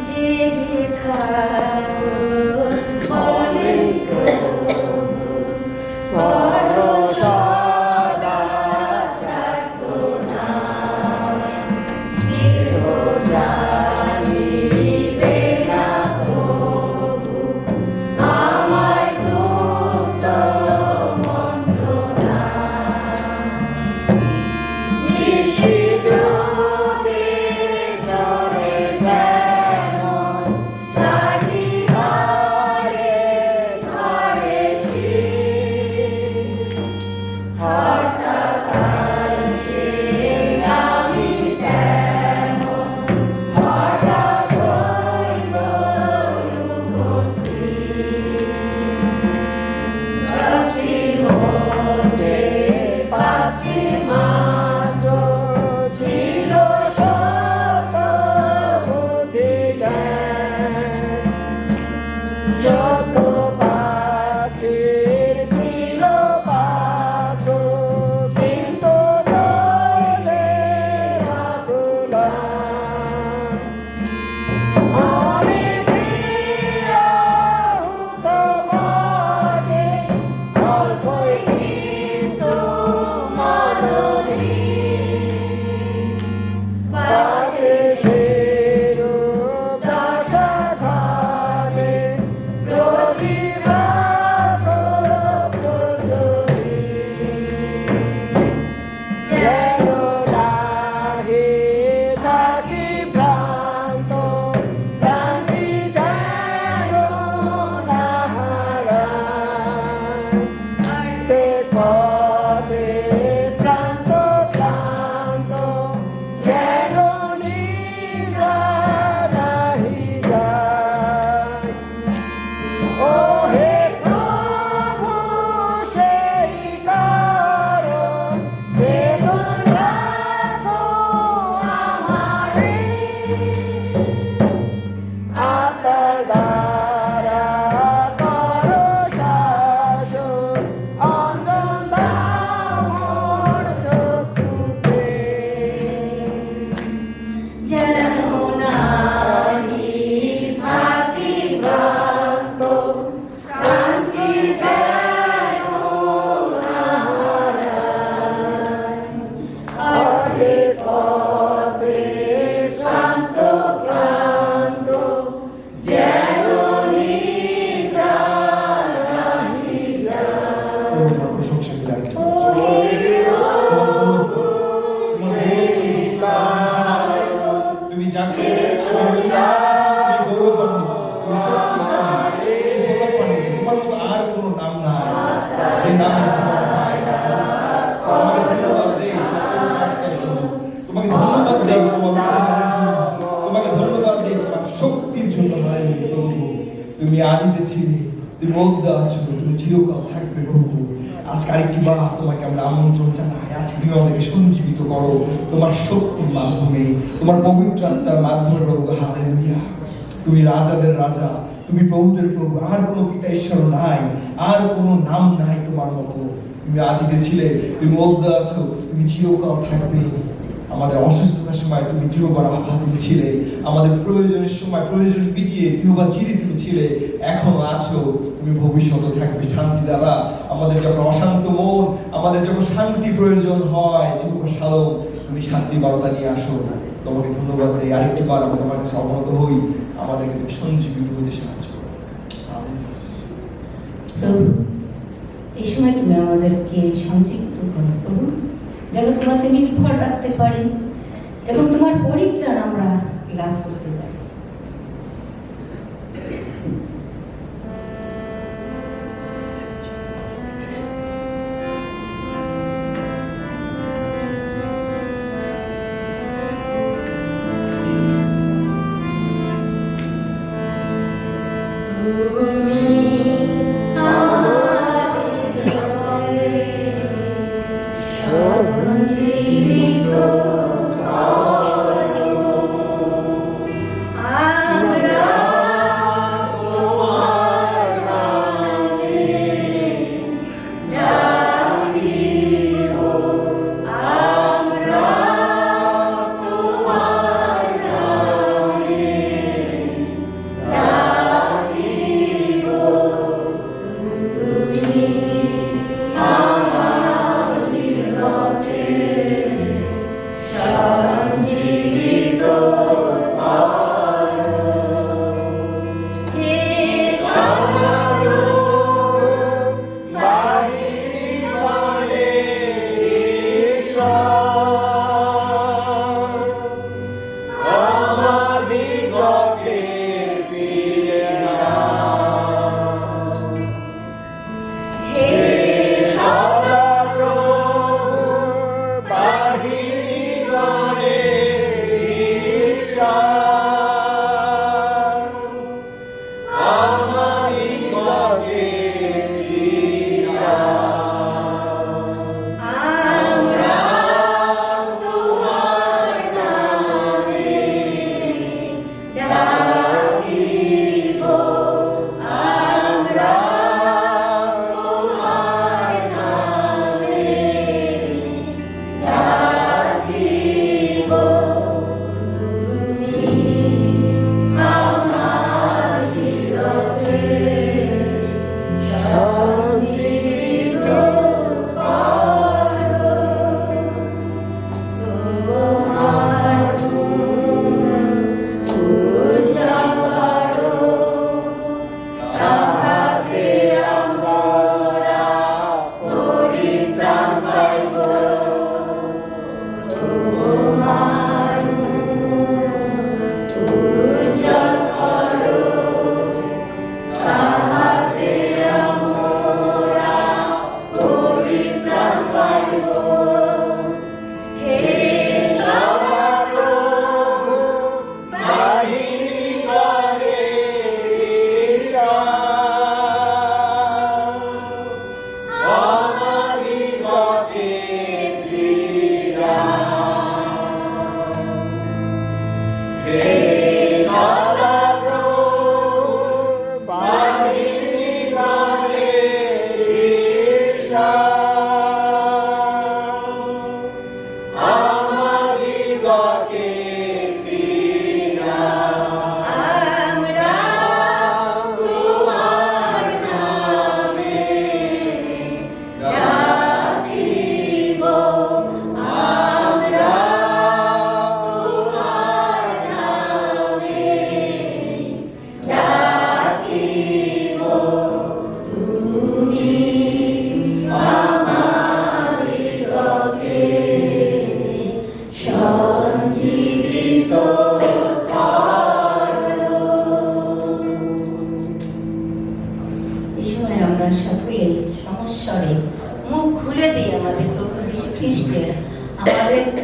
জেগে থাকো বলেন প্রভু, করো সদা প্রার্থনা। কেহ জানিবে না প্রভু আমার গুপ্ত মন্ত্রণা। নিশি জ্যোতির ঝরে যেমন কাঠি ঘরে ঘরে শীত, হঠাৎ আসে আমি তেমন, হঠাৎ হইব উপস্থিত। দশটির মধ্যে পাঁচটি মাত্র ছিল সত অধিকার, শত পাঁচটি ছিল পাত্র, কিন্তু দলের আকুলার। আমি প্রিয়াহুত বটে, অল্পই কিন্তু মানবী। বাজে সেরূপ দাসাধানে রবিরাত প্রচুরি। যেন নাহি থাকি ভ্রান্ত, ভ্রান্তি যেন না হারায়। পথে শ্রান্ত ক্লান্ত, যেন নিদ্রা নাহি যায়। ওহে প্রভু সেই কারণ, বেদন রাখো আমারে। আত্মার দ্বারা করো শাসন, অঞ্জন দাও মোর চক্ষুতে। যেন নাহি থাকি ভ্রান্ত, ভ্রান্তি যেন না হারায়। অহে পথে শ্রান্ত ক্লান্ত, যেন নিদ্রা নাহি যায়। তোমার প্রশংসা করি। তুমি যাকে তোমার মতো আর কোনো নাম নাই, যে নাম তোমাকে ধন্যবাদ দেই, তোমাকে ধন্যবাদ দেই তোমার শক্তির জন্য। তুমি আদিতে ছিলে, তুমি মধ্যে আছো, তুমি চিরকাল থাকবে প্রভু। আজকে আরেকটি বার তোমাকে আমরা আমন্ত্রণ জানাই, আজকে তুমি আমাদেরকে সঞ্জীবিত করো তোমার শক্তির মাধ্যমে, তোমার পবিত্র আত্মার মাধ্যমে প্রভু। হালেলুয়া। তুমি রাজাদের রাজা, তুমি প্রভুদের প্রভু, আর কোনো পিতা ঈশ্বর নাই, আর কোনো নাম নাই তোমার মতো। তুমি আদিতে ছিলে, তুমি মধ্যে আছো, তুমি চিরকাল থাকবে। আমাদের অসুস্থতার সময় তুমি জিহোবা রাফা তুমি ছিলে, আমাদের প্রয়োজনের সময় প্রয়োজন পিছিয়ে জিহোবা জিরি তুমি ছিলে, এখনো আছো, তুমি ভবিষ্যতে থাকবে। শান্তি দাদা, আমাদের যখন অশান্ত মন, আমাদের যখন শান্তি প্রয়োজন হয়, জিহোবা শালোম, তুমি শান্তি বারতা নিয়ে আসো। তোমাকে ধন্যবাদ দেই, আরেকটি বার আমরা তোমার কাছে অবনত হই, আমাদেরকে তুমি সঞ্জীবিত হতে সাহায্য করো। আমিন। প্রভু, এই সময় তুমি আমাদেরকে সঞ্চিত করো প্রভু, যেন তোমাকে নির্ভর রাখতে পারি এবং তোমার পরিত্রাণ আমরা লাভ করতে পারি।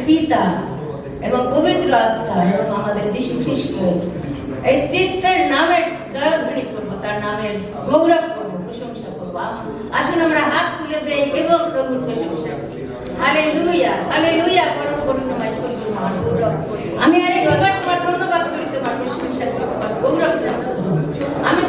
পিতা এবং পবিত্র আত্মা এবং আমাদের যীশু খ্রিস্ট এই তৃতীয় নামের জয়ধ্বনি করবো, তার নামের গৌরব করবো, প্রশংসা করবো। আসুন আমরা হাত তুলে দেই এবং প্রভুর প্রশংসা করি। Hallelujah, hallelujah. পরম করুণাময় স্বর্গীয় মহান গৌরব করি। আমি আরেকবার তোমার ধন্যবাদ করি, তোমার প্রশংসা করি, তোমার গৌরব জানাবো। আমি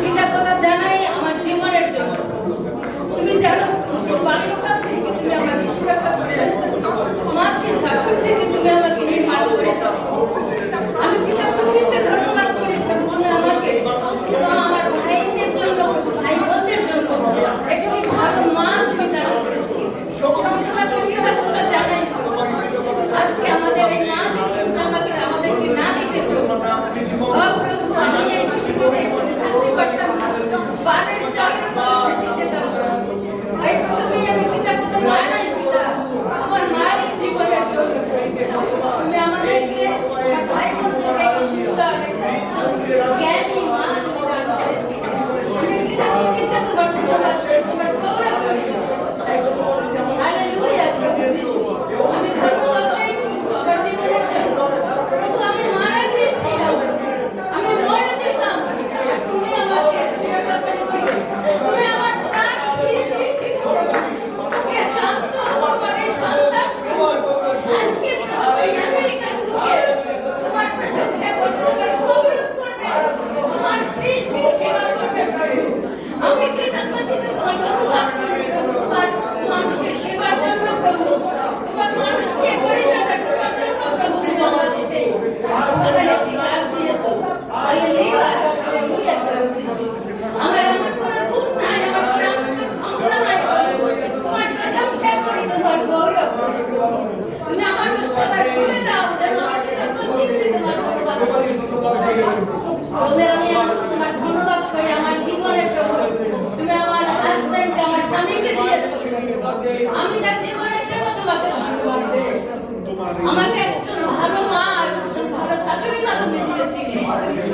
আমাকে একজন ভালো মা, একজন ভালো শাশুড়ি মা তুমি দিয়েছিলে।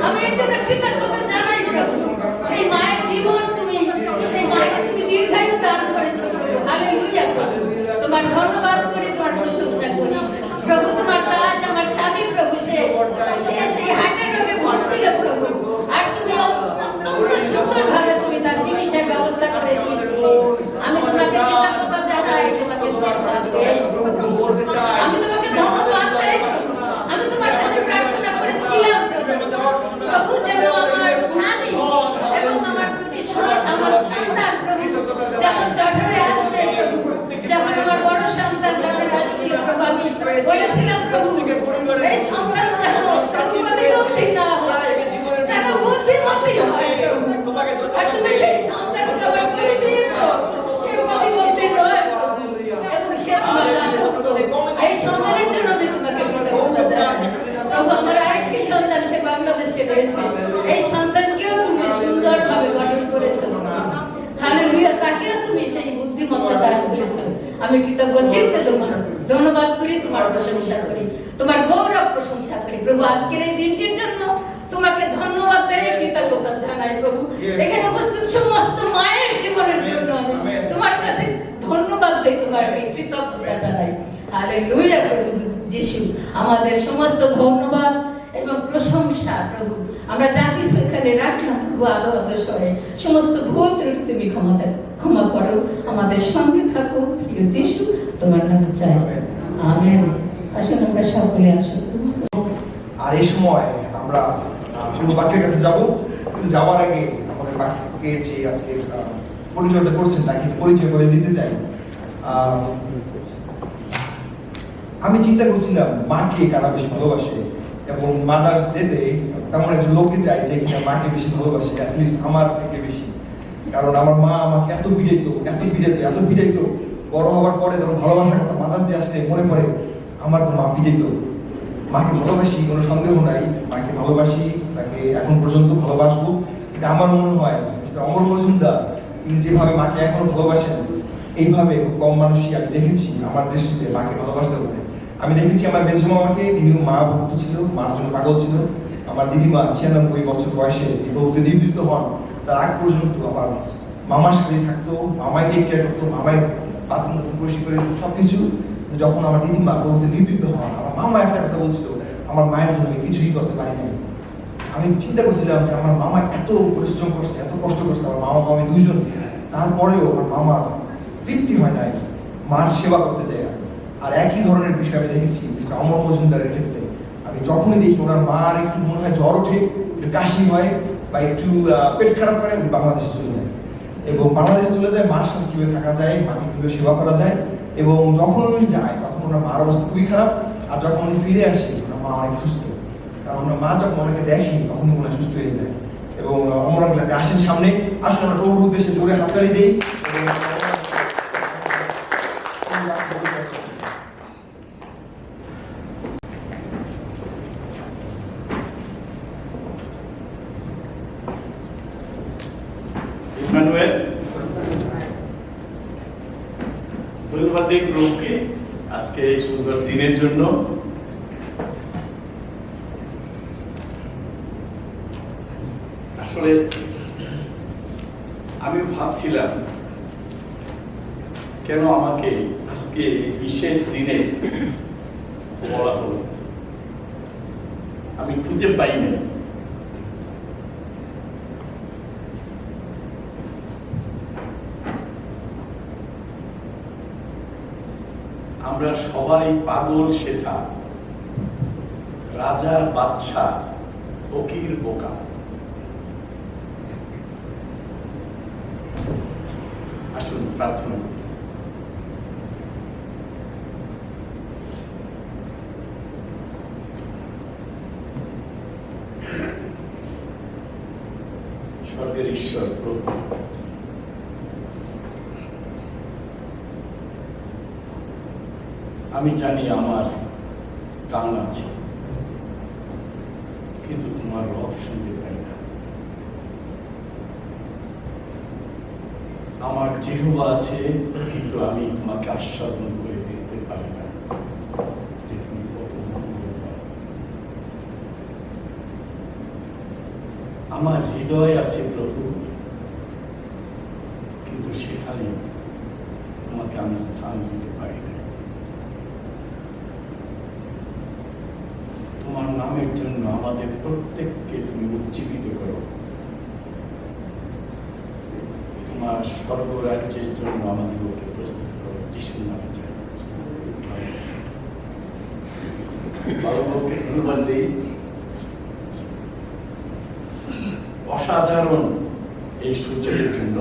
আমি এর জন্য কৃতজ্ঞতা জানাই প্রভু। সেই মায়ের জীবন তুমি, সেই মাকে তুমি দীর্ঘায়ু দান করেছো প্রভু। হালেলুয়া প্রভু। তোমার ধন্যবাদ করি, তোমার প্রশংসা করি প্রভু। তোমার দাস আমার স্বামী প্রভু, সে সেই হার্টের রোগে ভুগছিল প্রভু, আর তুমি অত্যন্ত সুন্দরভাবে তুমি তার চিকিৎসার ব্যবস্থা করে দিয়েছিলে। আমি তোমাকে কৃতজ্ঞতা জানাই, তোমাকে ধন্যবাদ দেই। আমি তোমাকে ধন্যবাদ দেই। আমি তোমার কাছে প্রার্থনা করেছিলাম প্রভু, যেন আমার স্বামী এবং আমার দুটি আমার সন্তান প্রভু যখন জঠরে আসবে প্রভু, যখন আমার বড় সন্তান জঠরে আসছিল প্রভু, আমি বলেছিলাম প্রভু এই সন্তান যেন বুদ্ধিমতী না হয়, যেন বুদ্ধিমতী হয় প্রভু। আর তুমি সেই সন্তানকে আবার করে দিয়েছো, সে বুদ্ধিমতী নয় এবং সে তোমার দাসত্ব। এই সন্তানের জন্য আমি তোমাকে কৃতজ্ঞতা জানাই প্রভু। আমার আরেকটি সন্তান, সে বাংলাদেশে রয়েছে। এই সন্তানকেও তুমি সুন্দরভাবে গঠন করেছো। হালেলুয়া, তাকেও তুমি সেই বুদ্ধিমত্তা দান করেছো। আমি কৃতজ্ঞ চিত্তে তোমার ধন্যবাদ করি, তোমার প্রশংসা করি, তোমার গৌরব প্রশংসা করি প্রভু। আজকের এই দিনটির জন্য তোমাকে ধন্যবাদ দেই, কৃতজ্ঞতা জানাই প্রভু। এখানে উপস্থিত সমস্ত মায়ের জীবনের জন্য আমি তোমার কাছে ধন্যবাদ দেই, তোমাকে কৃতজ্ঞতা জানাই। হালেলুয়া প্রভু যিশু, আমাদের সমস্ত ধন্যবাদ এবং প্রশংসা প্রভু। আমরা যা কিছু এখানে রাখলাম প্রভু, আলো অবসরে সমস্ত ভুল ত্রুটি তুমি ক্ষমা করো, আমাদের সঙ্গে থাকো প্রিয় যিশু, তোমার নাম চাই, আমেন। আসুন আমরা সকলে আসুন। আর এই সময় আমরা পুরো বাক্যের কাছে যাব, কিন্তু যাওয়ার আগে আমাদের বাক্যের যে আজকে পরিচয়টা করছেন তাকে পরিচয় করে দিতে চাই। আমি চিন্তা করছিলাম মাকে কারা বেশি ভালোবাসে, এবং মাদার্স ডেতে তেমন একজন লোককে চাই যে কিনা মাকে বেশি ভালোবাসে, অ্যাটলিস্ট আমার থেকে বেশি। কারণ আমার মা আমাকে এত পিড়াইতো, বড় হওয়ার পরে যখন ভালোবাসার কথা মাদার্স ডে আসলে মনে পড়ে আমার তো মা পিড়াইতো। মাকে ভালোবাসি, কোনো সন্দেহ নাই, মাকে ভালোবাসি, তাকে এখন পর্যন্ত ভালোবাসবো। এটা আমার মনে হয় অমর মজুমদার তিনি যেভাবে মাকে এখনো ভালোবাসেন, এইভাবে খুব কম মানুষই আমি দেখেছি আমার দৃষ্টিতে মাকে ভালোবাসতে হবে। আমি দেখেছি আমার মেজো মামাকে, তিনিও মা ভক্ত ছিল, মার জন্য পাগল ছিল। আমার দিদিমা 96 বছর বয়সে এই ভক্তি নিবৃত্ত হন, তার আগ পর্যন্ত আমার মামার সাথে থাকতো, মামাই টেক কেয়ার করতো, মামাই বাথরুম পরিষ্কার করে সবকিছু। যখন আমার দিদিমা ভক্তি নিবৃত্ত হন, আমার মামা একটা কথা বলছিল, আমার মায়ের জন্য আমি কিছুই করতে পারি না। আমি চিন্তা করছিলাম যে আমার মামা এত পরিশ্রম করছে, এত কষ্ট করছে, আমার মামা আমি দুইজন, তারপরেও আমার মামার তৃপ্তি হয় নাই, মার সেবা করতে চাই না। আর একই ধরনের বিষয় আমি দেখেছি অমর মজুমদারের ক্ষেত্রে। আমি যখনই দেখি ওনার মার একটু মনে হয় জ্বর ওঠে, একটু কাশি হয় বা একটু পেট খারাপ করে, আমি বাংলাদেশে চলে যাই। এবং বাংলাদেশে চলে যায় মার সাথে কীভাবে থাকা যায়, মাকে কীভাবে সেবা করা যায়। এবং যখন উনি যায় তখন ওনার মার অবস্থা খুবই খারাপ, আর যখন উনি ফিরে আসে ওনার মা অনেক সুস্থ। কারণ ওনার মা যখন ওনাকে দেখে তখন উনি সুস্থ হয়ে যায়। এবং অমর আসেন সামনে, আসুন আমরা প্রভুর উদ্দেশ্যে জোরে হাততালি দিই। ধন্যবাদ দিই প্রভুকে আজকে এই সুন্দর দিনের জন্য। আসলে আমি ভাবছিলাম কেন আমাকে আজকে বিশেষ দিনে বলা হলো, আমি খুঁজে পাই না। আমরা সবাই পাগল শেঠা, রাজার বাচ্চা, ফকির বোকা। আসুন প্রার্থনা। স্বর্গের ঈশ্বর প্রভু, আমি জানি আমার কান আছে, কিন্তু তোমার রব শুনতে পাই না। আমার জিহ্বা আছে, কিন্তু আমি তোমাকে আস্বাদন করে দেখতে পারি না যে তুমি আমার হৃদয় আছে প্রভু, কিন্তু সেখানে তোমাকে আমি স্থান দিতে পারি না। তোমার নামের জন্য আমাদের প্রত্যেককে তুমি উজ্জীবিত করো। তোমার স্বর্গরাজ্যের জন্য আমাদেরকে প্রস্তুত করো, যিশুর নামে চাই। বাবা-মাকে ধন্যবাদ দিই। অসাধারণ এই সুযোগের জন্য।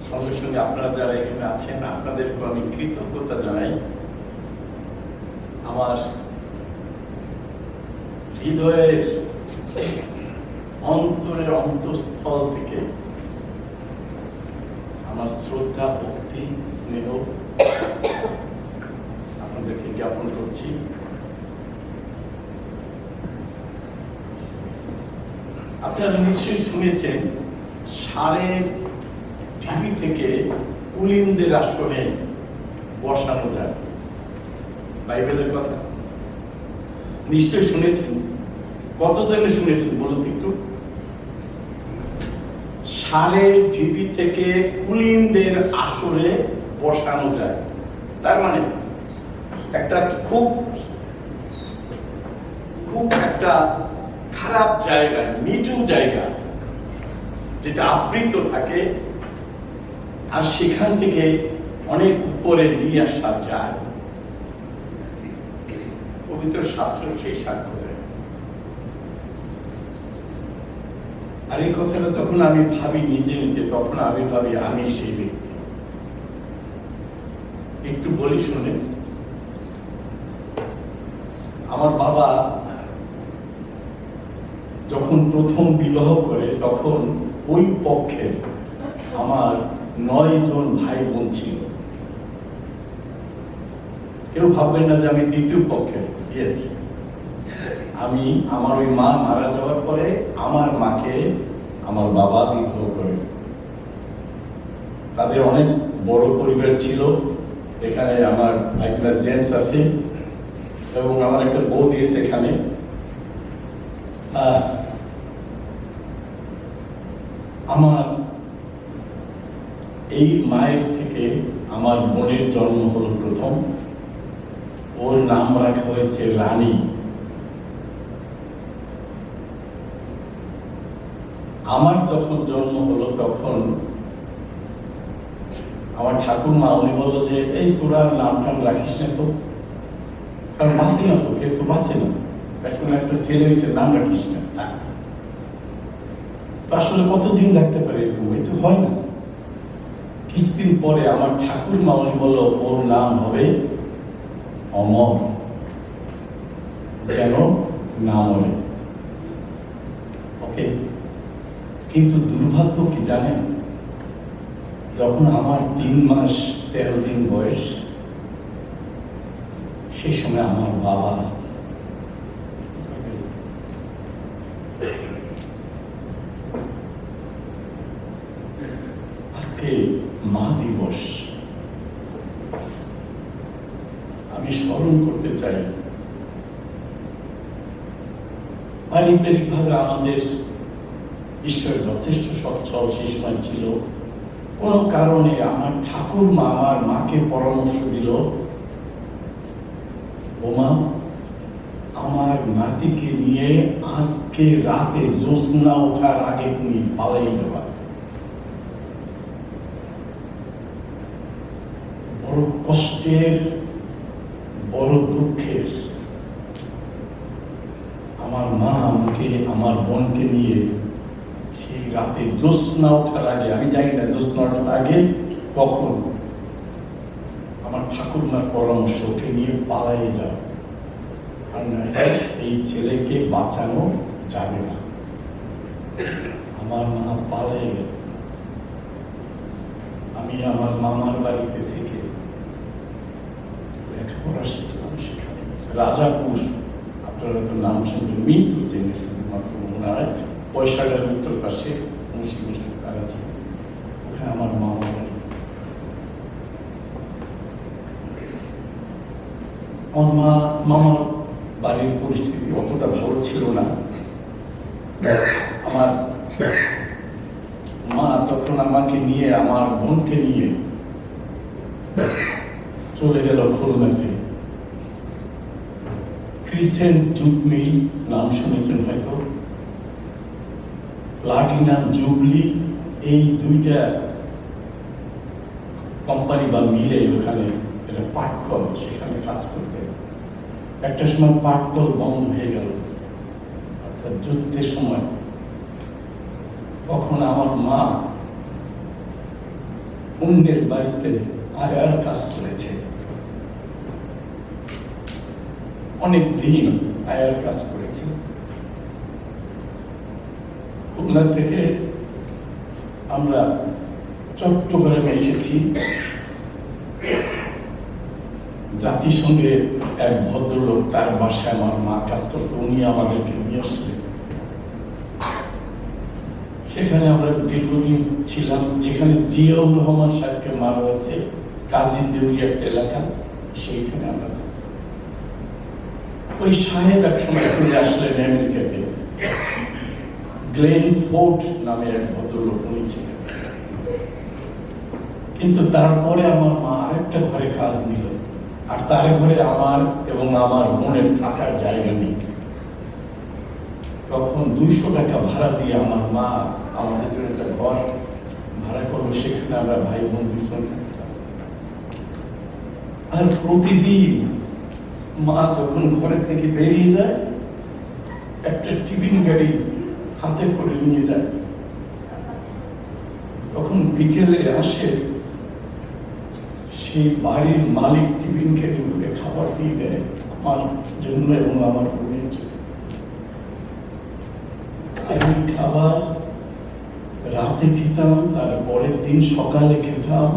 সঙ্গে সঙ্গে আপনারা যারা এখানে আছেন আপনাদেরকে আমি কৃতজ্ঞতা জানাই। আমার হৃদয়ের অন্তরের অন্তঃস্থল থেকে আমার শ্রদ্ধা, ভক্তি, স্নেহ আপনাদেরকে জ্ঞাপন করছি। আপনারা নিশ্চয়ই শুনেছেন ষাঁড়ের ঢিবি থেকে কুলিনদের আসনে বসানো যায়, বাইবেলের কথা নিশ্চয় শুনেছেন। কতজনে শুনেছেন বলুন একটু? ষাঁড়ের ঢিবি থেকে কুলিনদের আসনে বসানো যায়। তার মানে একটা খুব একটা খারাপ জায়গা, নিচু জায়গা যেটা আবৃত থাকে, আর সেখান থেকে অনেক উপরে নিয়ে আসা যায়। পবিত্র শাস্ত্র সেই সাক্ষ্য দেয়। আর এই কথাটা যখন আমি ভাবি নিজে নিজে, তখন আমি ভাবি আমি সেই ব্যক্তি। একটু বলি শুনে। আমার বাবা যখন প্রথম বিবাহ করে তখন ওই পক্ষের আমার 9 জন ভাই বোন ছিল। কেউ ভাববেন না যে আমি দ্বিতীয় পক্ষের। ইয়েস, আমি আমার ওই মা মারা যাওয়ার পরে আমার মাকে আমার বাবা বিবাহ করে। তাদের অনেক বড় পরিবার ছিল। এখানে আমার ভাইটা জেমস আছে এবং আমার একটা বউ দিয়েছে এখানে। আমার এই মায়ের থেকে আমার বোনের জন্ম হলো প্রথম। ওর নাম রাখা হয়েছে রানী। আমার যখন জন্ম হলো তখন আমার ঠাকুরমা উনি বললো যে এই তোরা নাম টাম রাখিস না তো, কারণ বাঁচি না তো, কেউ তো বাঁচে না, এখন একটা ছেলে হয়েছে নাম রাখিস না। তো আসলে কতদিন রাখতে পারে এরকম? এই তো হয় না। কিছুদিন পরে আমার ঠাকুরমা উনি বললো ওর নাম হবে অমর, যেন না মরে। ওকে, কিন্তু দুর্ভাগ্য কি জানেন, যখন আমার 3 মাস 13 দিন বয়স, সেই সময় আমার বাবা আজকে মা দিবস আমি স্মরণ করতে চাই। পারিবারিকভাবে আমাদের ঈশ্বর যথেষ্ট সচ্ছল সেই সময় ছিল। কোন কারণে আমার ঠাকুরমা আমার মাকে পরামর্শ দিল, ওমা আমার নাতিকে নিয়ে আজকে রাতে জ্যোৎস্না ওঠার আগে তুমি পালাই যাবা। বড় কষ্টের, বড় দুঃখের, আমার মা আমাকে আমার বোনকে নিয়ে সেই রাতে জ্যোৎস্না ওঠার আগে, আমি জানি না জ্যোৎস্না ওঠার আগে কখন, আমার ঠাকুরমার পরামর্শ ওকে নিয়ে পালাই যাও, আর নয় এই ছেলেকে বাঁচানো যাবে না। আমার মা পালাই গেল। আমি আমার মামার বাড়িতে থেকে লেখাপড়া শিখলাম সেখানে রাজাপুর। আপনারা তো নাম শুনবেন, মিরপুর চেনে শুধুমাত্র মনে হয়, পয়সাটার উত্তর পাশে মুন্সিগঞ্জ আছে, ওখানে আমার মামা বাড়ি। আমার মামার বাড়ির পরিস্থিতি অতটা ভালো ছিল না। আমার মা তখন আমাকে নিয়ে, আমার বোনকে নিয়ে চলে গেল খুলনাতে। ক্রিসেন্ট জুট মিল নাম শুনেছেন হয়তো, প্লাটিনাম জুবলি, এই দুইটা কোম্পানি বা মিলে ওখানে এটা পাটকল, সেখানে কাজ করতে। একটা সময় পাটকল বন্ধ হয়ে গেল, অর্থাৎ যুদ্ধের সময়। তখন আমার মা অন্যের বাড়িতে আয়ার কাজ করেছে, অনেক দিন আয়ার কাজ করেছে। খুলনা থেকে আমরা চট্টগ্রামে এসেছি। জাতিসংঘে এক ভদ্রলোক, তার বাসায় আমার মা কাজ করতো, উনি আমাদেরকে নিয়ে আসলেন। সেখানে আমরা দীর্ঘদিন ছিলাম, যেখানে জিয়াউর রহমান সাহেবকে মারা হয়েছে, কাজী দেউরি একটা এলাকা, সেইখানে আমরা থাকতাম। ওই সাহেব এক সময় চলে আসলেন আমেরিকাতে। গ্লেন ফোর্ড নামে এক ভদ্রলোক উনি ছিলেন। কিন্তু তারপরে আমার মা আরেকটা ঘরে কাজ নিল, আর তার ঘরে আমার এবং আমার বোনের থাকার জায়গা নেই। তখন 200 টাকা ভাড়া দিয়ে আমার মা আমাদের জন্য একটা ঘর ভাড়া করলো, সেখানে আমরা ভাই বোন দুজন থাকতাম। আর প্রতিদিন মা যখন ঘরের থেকে বেরিয়ে যায়, একটা টিফিন গাড়ি হাতে করে নিয়ে যায়। তখন বিকেলে আসে, সেই বাড়ির মালিক টিফিন গাড়িগুলোকে খাবার দিয়ে দেয় আমার জন্য এবং আমার বোনের জন্য। আমি খাবার রাতে খেতাম, তার পরের দিন সকালে খেতাম।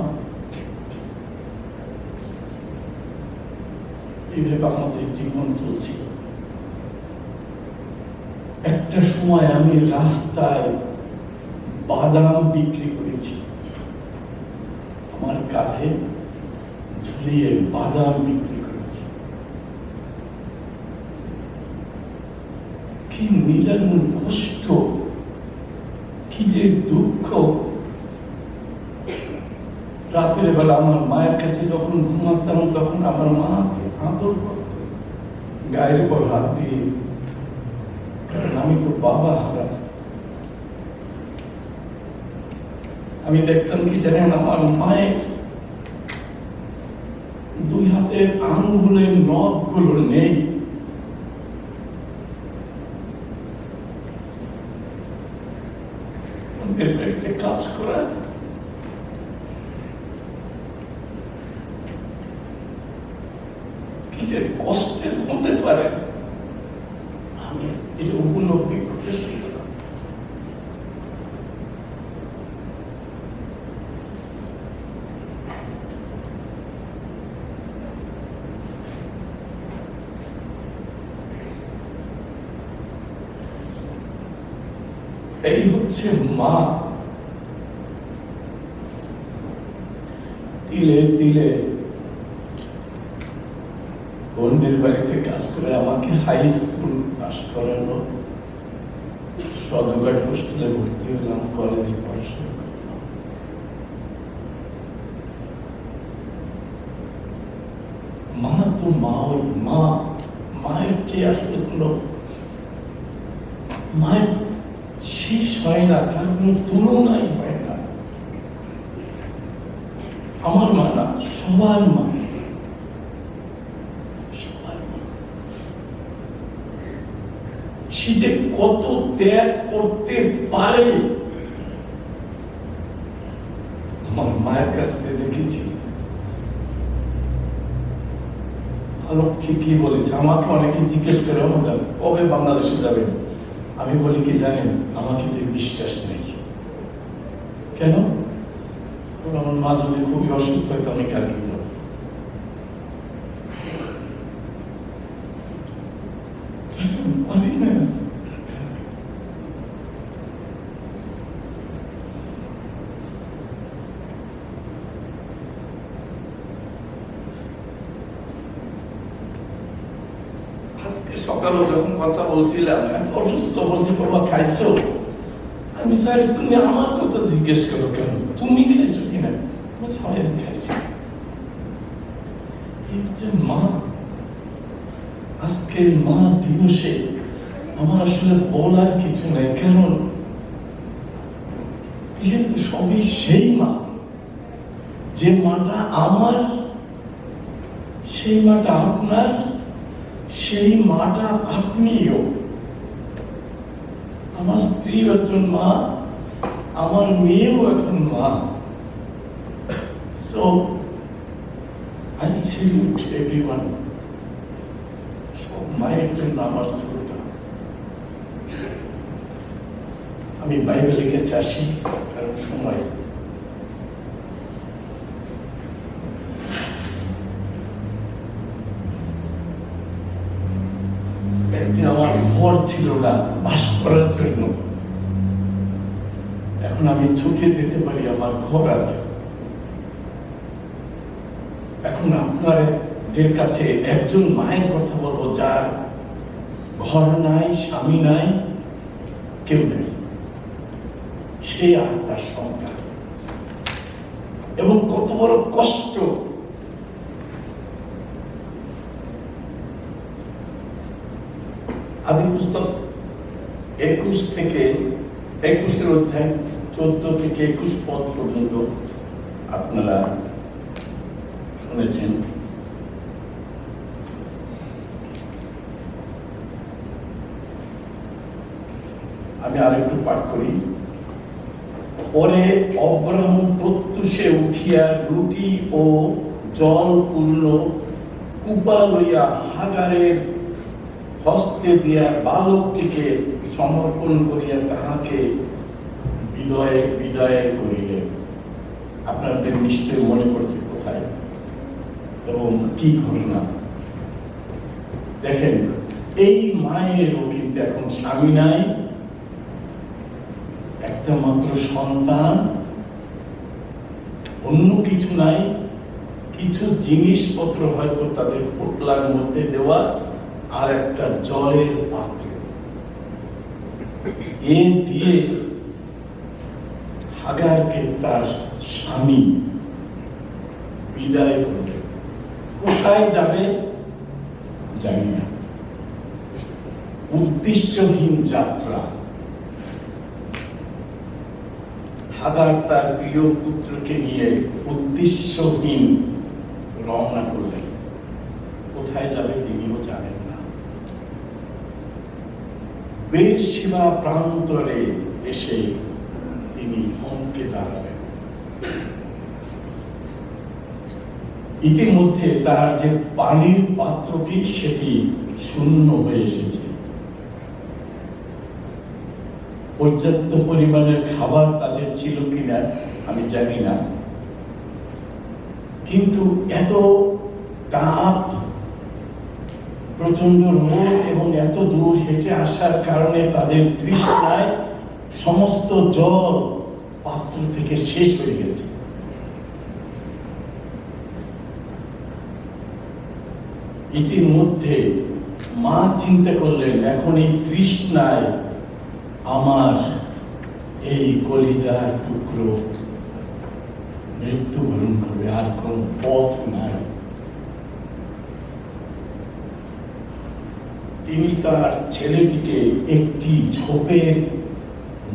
এইভাবে আমাদের জীবন চলছে। একটা সময় আমি রাস্তায় বাদাম বিক্রি করেছি, আমার কাঁধে ঝুলিয়ে বাদাম বিক্রি করেছি। কি নিদারুণ কষ্ট, কি যে দুঃখ। রাতের বেলা আমার মায়ের কাছে যখন ঘুমাতাম, তখন আমার মা আদর করত, গায়ের উপর হাত দিয়ে, কারণ আমি তো বাবা হারা। আমি দেখতাম কি জানেন, আমার মায়ের 2 হাতের আঙ্গুলের নখগুলো নেই। কাজ করা কি যে কষ্টের হতে পারে, আমি এটা উপলব্ধি করতে শিখলাম। এই হচ্ছে মা। তিলে তিলে বোনদের বাড়িতে কাজ করে আমাকে হাই স্কুল পাস করালো, সদরঘাট হোস্টেলে ভর্তি হলাম, কলেজে পড়াশোনা করলাম। মা তো মা, ওই মা, মায়ের চেয়ে আসলে কোনো মায়ের শেষ হয় না, তার কোনো তুলনাই হয় না। আমার মা না, সবার মা, সবার মা। সে যে কত ত্যাগ করতে পারে আমার মায়ের কাছ থেকে দেখেছি। আলোক ঠিকই বলেছে। আমাকে অনেকে জিজ্ঞেস করে, কবে বাংলাদেশে যাবেন? আমি বলি কি জানেন, আমাকে যে বিশ্বাস নেই। কেন? আমার মা যদি খুবই অসুস্থ হয়, তো আমি কালকে যাব। পারি না। আজকে সকালে যখন কথা বলছিলাম, এত অসুস্থ বলছি, বাবা খাইছো? আমি স্যার, তুমি আমার কথা জিজ্ঞেস করো কেন? তুমি খাইছো কিনা? সবাই খাইছি। এই যে মা, আজকে মা দিবসে আমার আসলে বলার কিছু নাই, কারণ সবই সেই মা, যে মাটা আমার, সেই মাটা আপনার, সেই মাটা আপনিও। আমার স্ত্রী একজন মা, আমার মেয়েও এখন মা। So I salute everyone. সব মায়ের জন্য আমার শ্রদ্ধা। আমি বাইবেলের কাছে আসি, কারণ সময়। একদিন আমার ঘর ছিল না বাস করার জন্য, এখন আমি ছুটে যেতে পারি, আমার ঘর আছে। এখন আপনাদের কাছে একজন মায়ের কথা বলবো, যার ঘর নাই, স্বামী নাই, কেউ নেই, সে আর তার সন্তান, এবং কত বড় কষ্ট। আদি পুস্তক 21 অধ্যায় 14 থেকে 21 পদ পর্যন্ত আপনারা শুনেছেন। আমি আরেকটু পাঠ করি। পরে অব্রাহাম প্রত্যুষে উঠিয়া রুটি ও জল পূর্ণ কুপা লইয়া হাগারের হস্তে দিয়া বালকটিকে সমর্পণ করিয়া তাহাকে বিদায় করিলেন। আপনাদের নিশ্চয়ই মনে পড়ছে কোথায় এবং কি ঘটনা। দেখেন, এই মায়েরও কিন্তু এখন স্বামী নাই, একটা মাত্র সন্তান, অন্য কিছু নাই, কিছু জিনিসপত্র হয়তো তাদের পোটলার মধ্যে দেওয়া, আর একটা জলের পাত্র। এ দিয়ে হাগারকে তার স্বামী বিদায় করবে। কোথায় যাবে জানি না, উদ্দেশ্যহীন যাত্রা। হাগার তার প্রিয় পুত্রকে নিয়ে উদ্দেশ্যহীন রওনা করলেন। কোথায় যাবে তিনিও জানেন না। বেরশেবা প্রান্তরে এসে তিনি থমকে দাঁড়ালেন। ইতিমধ্যে তার যে পানির পাত্রটি সেটি শূন্য হয়ে এসেছে। পর্যাপ্ত পরিমাণের খাবার তাদের ছিল কিনা আমি জানি না, কিন্তু এত তাপ, প্রচন্ড রোদ এবং এত দূর হেঁটে আসার কারণে তাদের তৃষ্ণায় সমস্ত জল পাত্র থেকে শেষ হয়ে গেছে। ইতিমধ্যে মা চিন্তা করলেন, এখন এই তৃষ্ণায় আমার এই কলিজার টুকরো মৃত্যুবরণ করবে, আর কোন পথ নাই। তিনি তার ছেলেটিকে একটি ঝোপের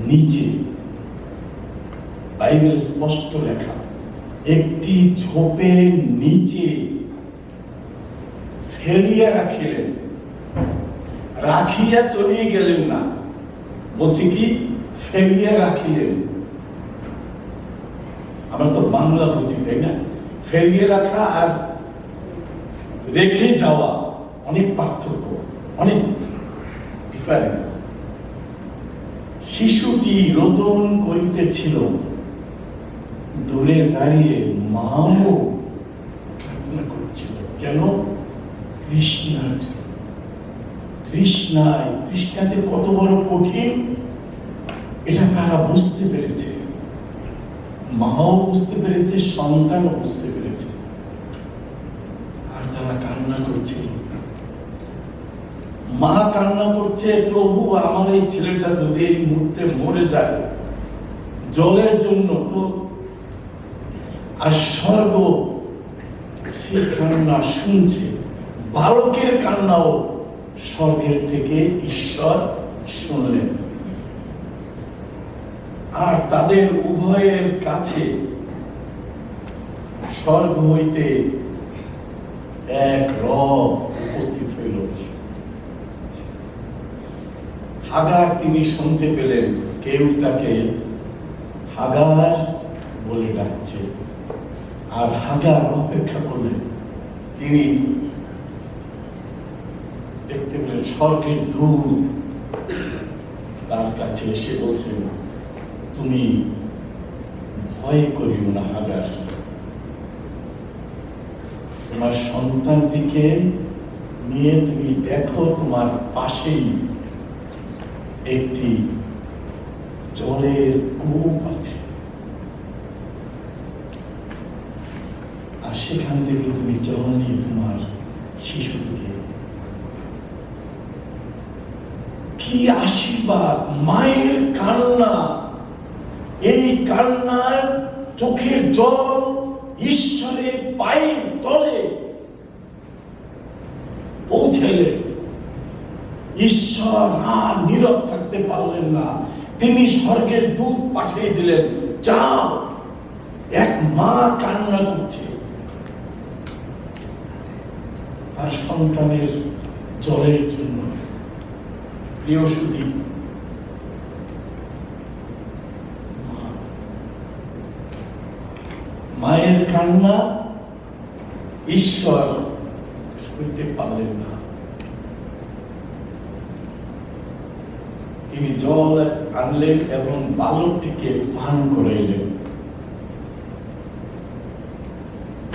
নিচে, বাইবেল স্পষ্ট লেখা, একটি ঝোপের নিচে ফেলিয়া রাখিলেন। রাখিয়া চলিয়ে গেলেন না, বলছি কি ফেলিয়া রাখিলেন। আমরা তো বাংলা বুঝি, তাই না? ফেলিয়ে রাখা আর রেখে যাওয়া অনেক পার্থক্য, অনেক ডিফারেন্স। শিশুটি রোদন করিতেছিল, দূরে দাঁড়িয়ে মাও কান্না করছিল। কেন? তৃষ্ণা যে কত বড় কঠিন এটা তারা বুঝতে পেরেছে, মাও বুঝতে পেরেছে, সন্তানও বুঝতে পেরেছে, আর তারা কান্না করছিল। মা কান্না করছে, প্রভু আমার এই ছেলেটা যদি এই মুহূর্তে মরে যায় জলের জন্য, তো আর স্বর্গ সেই কান্না শুনছে। বালকের কান্নাও স্বর্গের থেকে ঈশ্বর শুনলেন। আর তাদের উভয়ের কাছে স্বর্গ হইতে এক রব উপস্থিত হইল। হাগার তিনি শুনতে পেলেন কেউ তাকে হাগার বলে ডাকছে, আর হাগার অপেক্ষা করলেন। তিনি দেখতে পেলেন স্বর্গের দূত তার কাছে এসে বলছেন, তুমি ভয় করিও না হাগার, তোমার সন্তানটিকে নিয়ে তুমি দেখো, তোমার পাশেই একটি জলের কূপ আছে, আর সেখান থেকে তুমি জল নিয়ে তোমার শিশুটিকে। কি আশীর্বাদ! মায়ের কান্না, এই কান্নার চোখের জল ঈশ্বরের পায়ের তলে পৌঁছালেন। ঈশ্বর আর নীরব থাকতে পারলেন না, তিনি স্বর্গের দূত পাঠিয়ে দিলেন, যাও, এক মা কান্না করছে তার সন্তানের জলের জন্য। প্রিয় সুধী, মায়ের কান্না ঈশ্বর সইতে পারলেন না। তিনি জল আনলেন এবং বালকটিকে পান করাইলেন।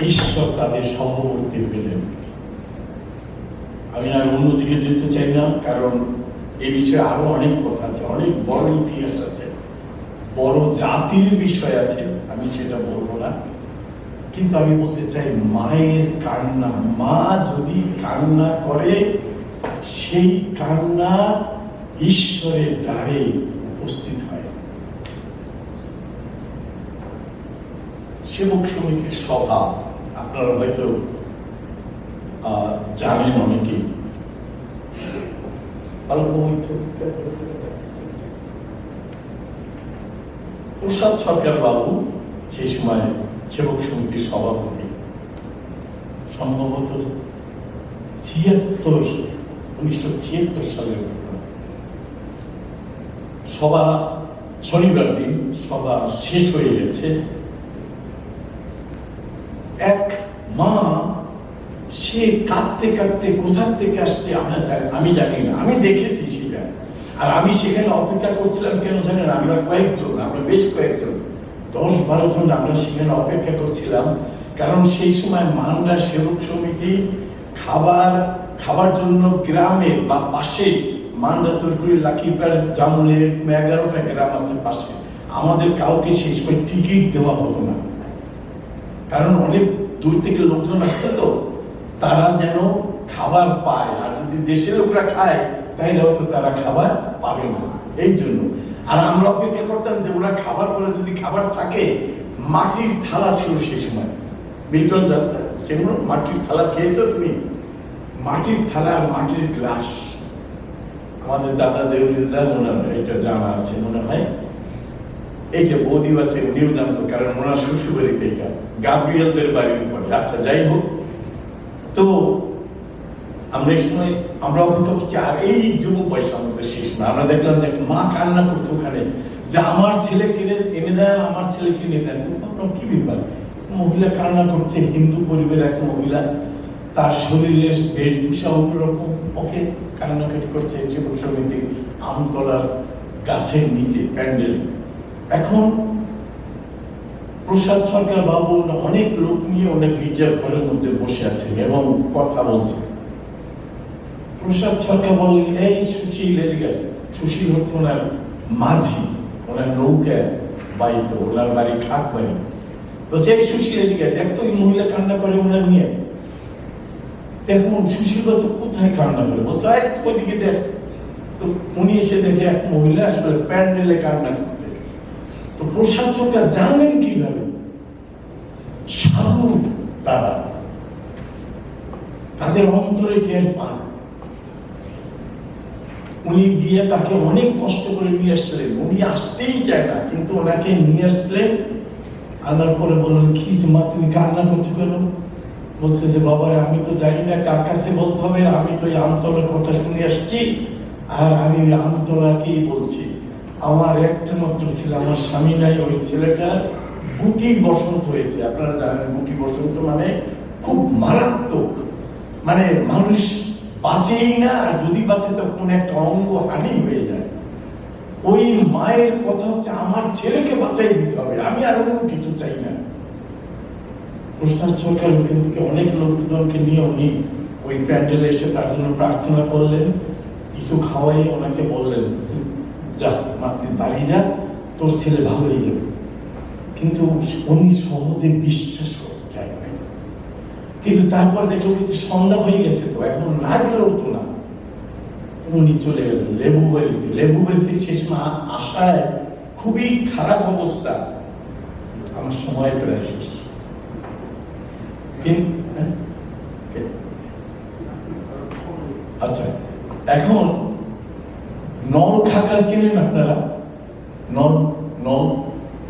ঈশ্বর তাদের সহবর্তী পেলেন। আমি আর অন্যদিকে যেতে চাই না, কারণ এই বিষয়ে আরো অনেক কথা আছে, অনেক বড় ইতিহাস আছে, বড় জাতির বিষয় আছে, আমি সেটা বলবো না। কিন্তু আমি বলতে চাই, মায়ের কান্না, মা যদি কান্না করে, সেই কান্না ঈশ্বরের দ্বারে উপস্থিত হয়। সেবক সমিতির সভা আপনারা হয়তো জানেন অনেকেই। প্রসাদ সরকার বাবু সেই সময় সেবক সমিতির সভাপতি, সম্ভবত 1976 সালের সভা, শনিবার দিন সভা শেষ হয়ে গেছে। এক মা, সে কাঁদতে কাঁদতে কোথা থেকে আসছে আমি জানি না, আমি দেখেছি সেটা। আর আমি সেখানে অপেক্ষা করছিলাম, কেন জানেন? আমরা বেশ কয়েকজন 10-12 জন আমরা সেখানে অপেক্ষা করছিলাম, কারণ সেই সময় মানরা সেবক সমিতি খাবার জন্য গ্রামে বা পাশে, মানরা চোরকুড়ি, লাকিপাড়, জামলে, 11টা গ্রাম আছে পাশে, আমাদের কাউকে সেই সময় টিকিট দেওয়া হতো না, কারণ অনেক দূর থেকে লোকজন আসতো, তো তারা যেন খাবার পায়। আর যদি দেশের লোকরা খায় তাই হয়তো তারা খাবার পাবে না, এই জন্য। আর আমরা অপেক্ষা করতাম যে ওরা খাবার পরে যদি খাবার থাকে, মাটির থালা ছিল সেই সময়, মিল্টন জানতা, যেগুলো মাটির থালা খেয়েছো তুমি, মাটির থালা আর মাটির গ্লাস। আমাদের দাদা দেউদিদা ওনার এটা জানা আছে মনে হয়, এই যে বৌদিও আছে উনিও জানতো, কারণ ওনার শ্বশুরবাড়িতে এটা গাব্রিয়েলদের বাড়ির উপরে। আচ্ছা, যাই হোক, তো আমরা এই সময় আমরা অপেক্ষা করছি। আর এই যুবক বয়স আমাদের শেষ না, আমরা দেখলাম যে মা কান্না করছে ওখানে, যে আমার ছেলেকে এনে দেন, আমার ছেলেকে এনে দেন। তো ভাবলাম কি ব্যাপার, মহিলা কান্না করছে, হিন্দু পরিবারের এক মহিলা, তার শরীরের বেশভূষা অন্যরকম, ওকে কান্নাকাটি করছে সেবক সমিতি আমতলার গাছের নিচে প্যান্ডেল। এখন প্রসাদ সরকার বাবু অনেক লোক নিয়ে অনেক গির্জার ঘরের মধ্যে বসে আছেন এবং কথা বলছেন। প্রসাদ সরকার বললেন, এই সুশীল এদিকে। সুশীল হচ্ছে ওনার মাঝি, ওনার নৌকা বাড়িতে, ওনার বাড়ি খাক বাড়ি। বলছে, এই সুশীল এদিকে, দেখতো এই মহিলা কান্না করে ওনার নিয়ে। এখন সুশীল বলছে, কোথায় কোথায় কান্না করে বলছে ওইদিকে দেখ। তো উনি এসে দেখে এক মহিলা আসলে প্যান্ডেলে কান্না করছে। তো প্রশাসকরা জানলেন কিভাবে? সাধু তারা, তাদের অন্তরে জ্ঞান পান। উনি গিয়ে তাকে অনেক কষ্ট করে নিয়ে আসছিলেন, উনি আসতেই চায় না, কিন্তু ওনাকে নিয়ে আসলেন। আনার পরে বললেন, কি মা তুমি কান্না করছো কেন? বলছে যে বাবারে আমি তো জানি না কার কাছে বলতে হবে, আমি তো এই আমতলার কথা শুনে আসছি, আর আমি ওই আমতলাকেই বলছি। আমার একটা মাত্র ছিল, আমার স্বামী নাই, ওই ছেলেটার গুটি বসন্ত হয়েছে। আপনারা জানেন গুটি বসন্ত মানে খুব মারাত্মক, মানে মানুষ বাঁচেই না, আর যদি বাঁচে তো কোন একটা অঙ্গ হানি হয়ে যায়। ওই মায়ের কথা হচ্ছে আমার ছেলেকে বাঁচাই দিতে হবে, আমি আর অন্য কিছু চাই না। প্রসাদ সরকার ওখান থেকে অনেক লোকজনকে নিয়ে উনি ওই প্যান্ডেলে এসে তার জন্য প্রার্থনা করলেন, কিছু খাওয়াই ওনাকে বললেন, যা মা তুই বাড়ি যা, তোর ছেলে ভালো হয়ে যাবে। কিন্তু উনি সহজে বিশ্বাস করতে চাইবেন। কিন্তু তারপর দেখলো কিছু সন্ধ্যা হয়ে গেছে, তো এখন না গেলেও তো না। উনি চলে গেলেন লেবুবাড়িতে। লেবুবাড়িতে শেষ আসায় খুবই খারাপ অবস্থা। আমার সময় প্রায় শেষ। আচ্ছা, এখন নল খাকা চেনেন আপনারা? নল, নল,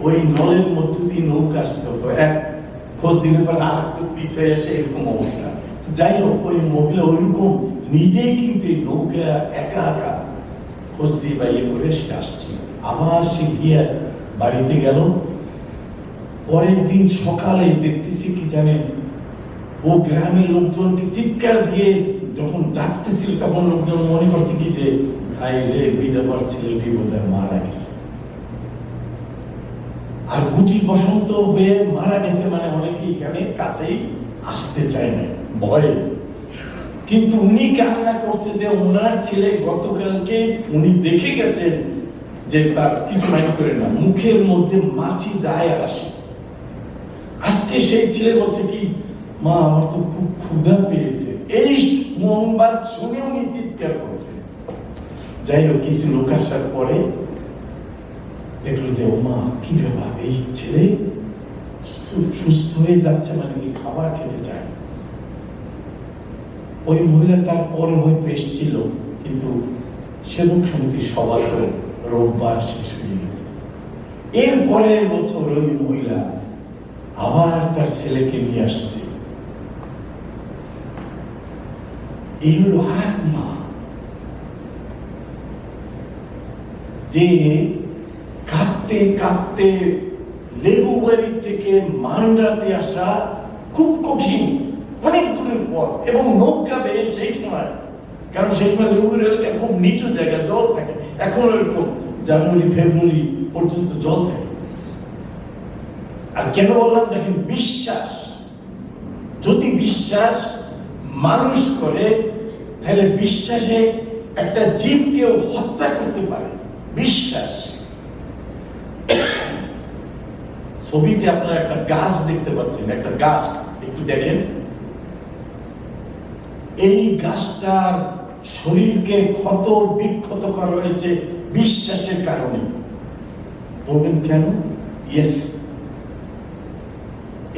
ওই নলের মধ্য দিয়ে নৌকা আসতে হতো, এক খোঁজ দিনের পর আর খোঁজ পিছিয়ে আসে, এরকম অবস্থা। যাই হোক, ওই মহিলা ওইরকম নিজেই কিন্তু নৌকা একা একা খোঁজ দিয়ে বা ইয়ে করে সে আসছিল। আবার সে গিয়ে বাড়িতে গেল। পরের দিন সকালে দেখতেছি কি জানেন, ও গ্রামের লোকজনকে চিৎকার দিয়ে যখন ডাকতেছিল, তখন লোকজন মনে করছে কি যে ভাই রে, বিধবার ছেলেটি বোধহয় মারা গেছে। আর গুটি বসন্ত হয়ে মারা গেছে মানে অনেকে এখানে কাছেই আসতে চায় না ভয়ে। কিন্তু উনি কান্না করছে যে ওনার ছেলে গতকালকে উনি দেখে গেছেন যে তার কিছু মাইন্ড করে না, মুখের মধ্যে মাছি যায় আর আসে। আজকে সেই ছেলে বলছে কি, মা আমার তো খুব ক্ষুধা পেয়েছে। এই সংবাদ শুনে উনি চিৎকার করছে। যাই হোক, কিছু লোক আসার পরে দেখলো যে ও মা, কি ব্যাপার, এই ছেলে সুস্থ হয়ে যাচ্ছে, মানে কি খাবার খেতে চায়। ওই মহিলা তারপরে হয়তো এসেছিল, কিন্তু সেবক সমিতির সবার রোববার শেষ হয়ে গেছে। এরপরে বছর ওই মহিলা আবার তার ছেলেকে নিয়ে আসছে। এই হলো আর মা, যে কাঁদতে কাঁদতে লেবুবাড়ি থেকে মান্ডাতে আসা খুব কঠিন, অনেক দূরের পর, এবং নৌকা বেয়ে সেই সময়, কারণ সেই সময় লেবুবাড়ি এলাকা খুব নিচু জায়গা, জল থাকে। এখন এরকম জানুয়ারি ফেব্রুয়ারি পর্যন্ত জল থাকে। আর কেন বললাম দেখেন, বিশ্বাস, যদি বিশ্বাস মানুষ করে, তাহলে বিশ্বাসে একটা জীবকেও হত্যা করতে পারে। বিশ্বাস। ছবিতে আপনারা একটা গাছ দেখতে পাচ্ছেন, একটা গাছ, একটু দেখেন। এই গাছটার শরীরকে ক্ষত বিক্ষত করা হয়েছে বিশ্বাসের কারণে। বলবেন কেন? ইয়েস,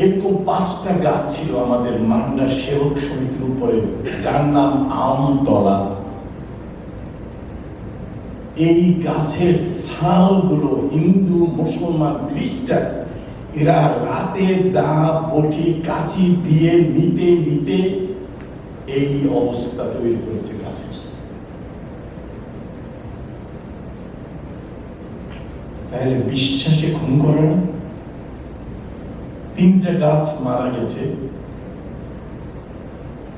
এরকম 5টা গাছ ছিল আমাদের মান্ডা সেবক সমিতির উপরে, যার নাম আমতলা। এই গাছের ছালগুলো হিন্দু, মুসলমান, খ্রিস্টান এরা রাতে দা, বটি, কাঁচি দিয়ে নিতে নিতে এই অবস্থা তৈরি করেছে গাছের। তাহলে বিশ্বাসে খুন করে না? 3টা গাছ মারা গেছে।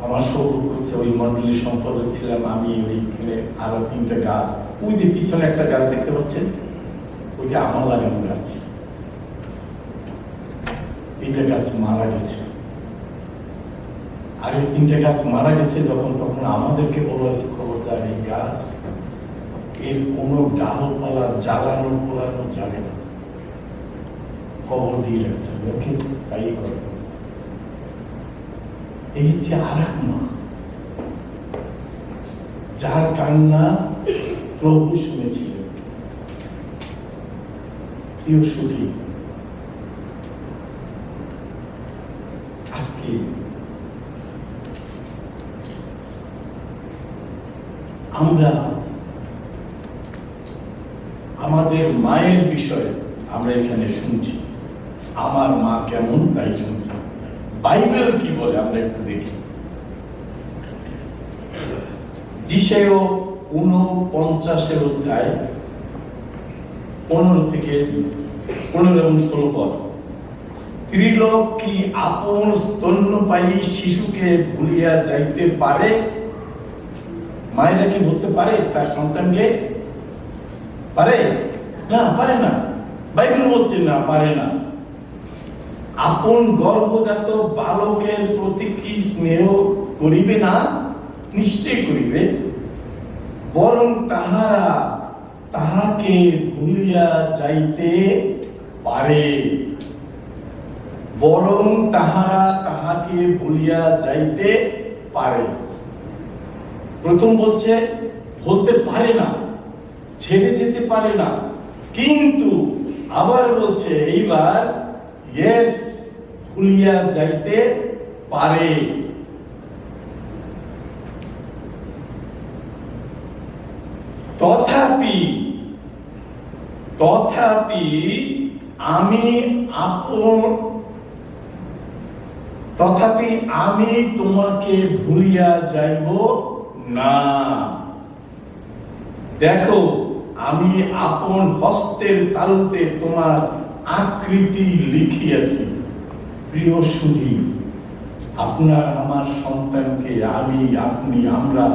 আমার সৌভাগ্য হচ্ছে ওই মন্ডলীর সম্পাদক ছিলাম আমি, ওইখানে আরো 3টা গাছ, ওই যে পিছনে একটা গাছ দেখতে পাচ্ছেন, ওইটা আমার লাগানো গাছ। 3টা গাছ মারা গেছে। আর এই 3টা গাছ মারা গেছে যখন, তখন আমাদেরকে বলা হয়েছে খবরদার এই গাছ, এর কোনো ডালপালা জ্বালানো পোড়ানো যাবে না, কবর দিয়ে রাখতে হবে। ওকে, তাই করে। এই হচ্ছে আর এক মা। যার কান্না প্রভু শুনেছিলেন। প্রিয় সুধী, আজকে আমরা আমাদের মায়ের বিষয়ে আমরা এখানে শুনছি, আমার মা কেমন তাই শুনছি। বাইবেল কি বলে আমরা একটু দেখি। যিশায় 49 অধ্যায় 15 থেকে 15 এবং 16 পদ। স্ত্রীলোক কি আপন স্তন্যপায়ী শিশুকে ভুলিয়া যাইতে পারে? মায়েরা কি বলতে পারে তার সন্তানকে? পারে না, পারে না। বাইবেল বলছে না, পারে না। আপন গর্ভজাত বালকের প্রতি কি স্নেহ করিবে না? নিশ্চয় করিবে। বরং তাহারা তাহাকে ভুলিয়া যাইতে পারে। বরং তাহারা তাহাকে ভুলিয়া যাইতে পারে। প্রথম বলছে বলতে পারে না, ছেড়ে যেতে পারে না, কিন্তু আবার বলছে এইবার ইয়েস, ভুলিয়া যাইতে পারে। তথাপি আমি তোমাকে ভুলিয়া যাইব না। দেখো, আমি আপন হস্তের তালুতে তোমার আকৃতি লিখিয়াছি। প্রিয় সুধী, আপনার আমার সন্তানকে আমি, আপনি, আমরা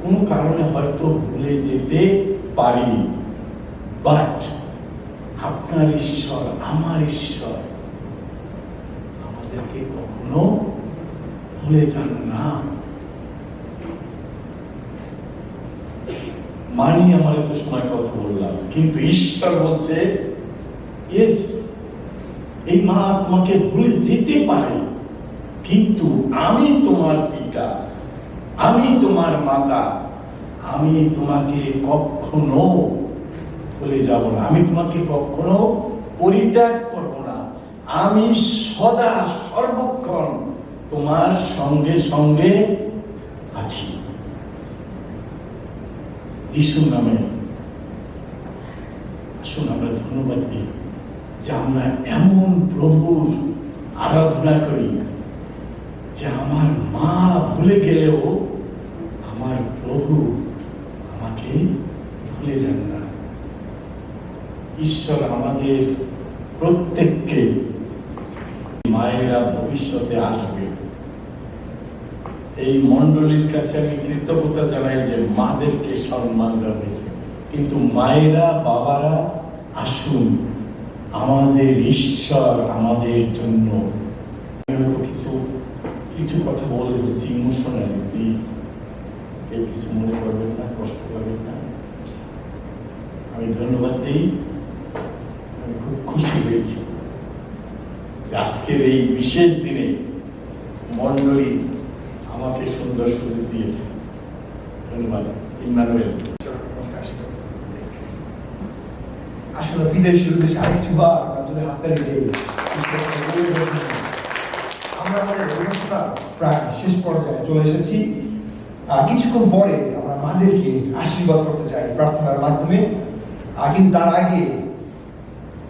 কোনো কারণে হয়তো ভুলে যেতে পারি, বাট আপনার ঈশ্বর, আমার ঈশ্বর আমাদেরকে কখনো ভুলে যান না। মানি আমার এত সময় কথা বললাম, কিন্তু ঈশ্বর বলছে ইয়েস, এই মা তোমাকে ভুলে যেতে পারে, কিন্তু আমি তোমার পিতা, আমি তোমার মাতা, আমি তোমাকে কখনো ভুলে যাব না, আমি তোমাকে কখনো পরিত্যাগ করব না, আমি সদা সর্বক্ষণ তোমার সঙ্গে সঙ্গে আছি। যিশুর নামে আসুন আমরা ধন্যবাদ দিই যে আমরা এমন প্রভুর আরাধনা করি যে আমার মা ভুলে গেলেও আমার প্রভু আমাকে ভুলে যান না। ঈশ্বর আমাদের প্রত্যেককে, মায়েরা ভবিষ্যতে আসবে, এই মণ্ডলীর কাছে আমি কৃতজ্ঞতা জানাই যে মাদেরকে সম্মান দেওয়া হয়েছে, কিন্তু মায়েরা, বাবারা আসুন, আমাদের ঈশ্বর আমাদের জন্য। কিছু কথা বলে বলছি ইমোশনালি, প্লিজ কেউ কিছু মনে করবেন না, কষ্ট করবেন না। আমি ধন্যবাদ দিই, আমি খুব খুশি হয়েছি যে আজকের এই বিশেষ দিনে মণ্ডলী আমাকে সুন্দর সুযোগ দিয়েছে। ধন্যবাদ। ইম্মানুয়েল। আসলে বিদেশের উদ্দেশ্যে আরেকটি বার জন্য হাততালি দেই। আমরা আমাদের অনুষ্ঠান প্রায় শেষ পর্যায়ে চলে এসেছি। কিছুক্ষণ পরে আমরা মাদেরকে আশীর্বাদ করতে চাই প্রার্থনার মাধ্যমে। কিন্তু তার আগে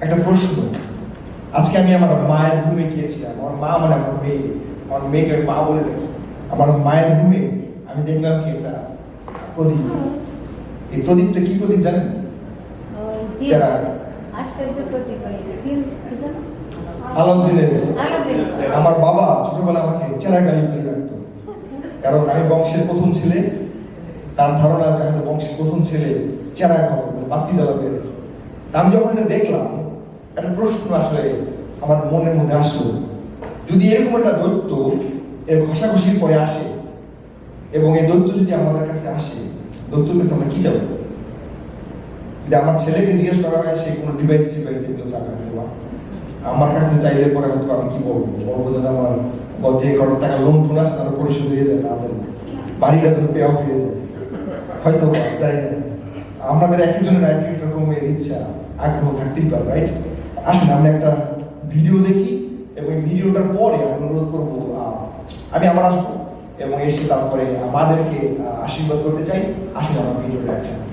একটা প্রশ্ন। আজকে আমি আমার মায়ের রুমে গিয়েছিলাম। আমার মা মানে আমার মেয়ে, আমার মেয়েকে মা বলে রাখি। আমার মায়ের রুমে আমি দেখলাম কি একটা প্রদীপ। এই প্রদীপটা কি প্রদীপ জানেন? আলমদিনের। আমার বাবা ছোটবেলা আমাকে চেরাগালি বলে রাখতো, কারণ আমি বংশের প্রথম ছেলে। তার ধারণা যে হয়তো বংশের প্রথম ছেলে চেরা খাবো, বাতি জ্বালাবে। আমি যখন এটা দেখলাম, একটা প্রশ্ন আসলে আমার মনের মধ্যে আসলো, যদি এরকম একটা দৈত্য এর ঘষাঘষির পরে আসে, এবং এই দৈত্য যদি আমাদের কাছে আসে, দৈত্যর কাছে আমরা কি চাবো? যদি আমার ছেলেকে জিজ্ঞেস করা হয়, সে কোনো ডিভাইস এগুলো চাবে না। আমার কাছে চাইলে পরে হয়তো আমি কি বলবো? বলবো যেন আমার যে কত টাকা লোন টোন আছে তারা পরিশোধ হয়ে যায়, তাদের বাড়িটা যেন পেয়াও হয়ে যায়। হয়তো জানি না, আমাদের এক একজনের এক এক রকমের ইচ্ছা আগ্রহ থাকতেই পারে, রাইট? আসুন আমরা একটা ভিডিও দেখি এবং এই ভিডিওটার পরে আমি অনুরোধ করবো আমি আমার আসবো এবং এসে তারপরে আমাদেরকে আশীর্বাদ করতে চাই। আসুন আমার ভিডিওটা একসাথে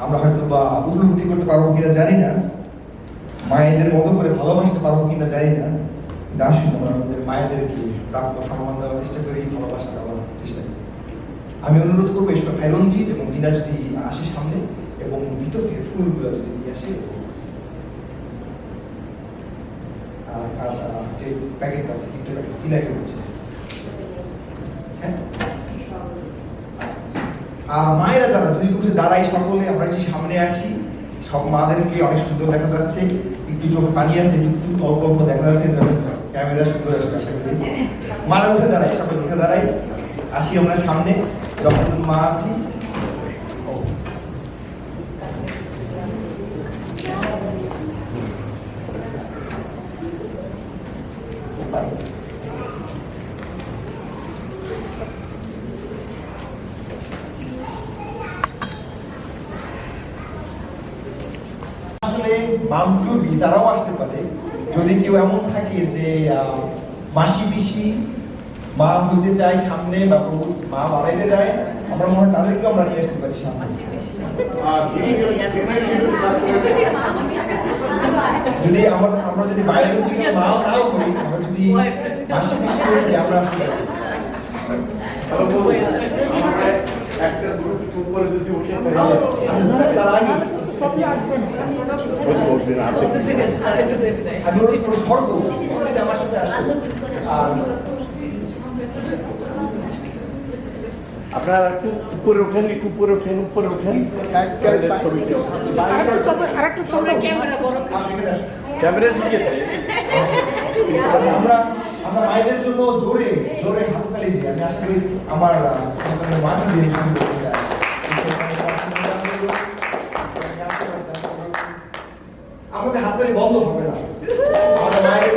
আমরা হয়তো বা উপলব্ধি করতে পারবো কিনা জানি না, মায়েদের মতো করে ভালোবাসতে পারবো কিনা জানি না, কিন্তু আসুন আমরা আমাদের মায়েদেরকে প্রাপ্য সম্মান দেওয়ার চেষ্টা করি, ভালোবাসা দেওয়ার চেষ্টা করি। আমি অনুরোধ করবো এসব খাইরঞ্জিত এবং দিনা যদি আসে সামনে এবং ভিতর থেকে ফুলগুলো যদি নিয়ে আসে, আর যে প্যাকেট আছে একটা প্যাকেট কি লাগে বলছে, হ্যাঁ আর মায়েরা যারা যদি বসে দাঁড়াই সকলে আমরা যদি সামনে আসি, সব মাদেরকে অনেক সুন্দর দেখা যাচ্ছে, একটু চোখে পানি আছে, একটু অল্প অল্প দেখা যাচ্ছে, ক্যামেরা সুন্দর আসবে আশা করি। মারা উঠে দাঁড়াই, সবাই উঠে দাঁড়াই, আসি আমরা সামনে যখন মা আছি। আসলে মামটুবি তারাও আসতে পারে যদি কেউ এমন থাকে যে মাসি পিসি মা হইতে চায় সামনে বা মা বাড়াইতে যায়, আমরা মনে হয় তাদেরকেও আমরা নিয়ে আসতে পারি সামনে। যদি আমরা যদি বাইরে হচ্ছে মাও নাও করি, আমরা যদি মাসি পিসি করি আমরা আসতে পারি। একটা গ্রুপ উপরে যদি উঠে তার আগে আমি অনুরোধ করবো শর্ত যদি আমার সাথে আসো, আর আপনারা একটু উপরে ওঠেন, একটু উপরে ওঠেন, উপরে ওঠেন, ক্যামেরা দিকে আমরা মায়েদের জন্য জোরে জোরে হাততালি দিই। আমি আশা করি আমার মাকে দিয়ে আমাদের হাততালি বন্ধ হবে না, আমাদের মায়ের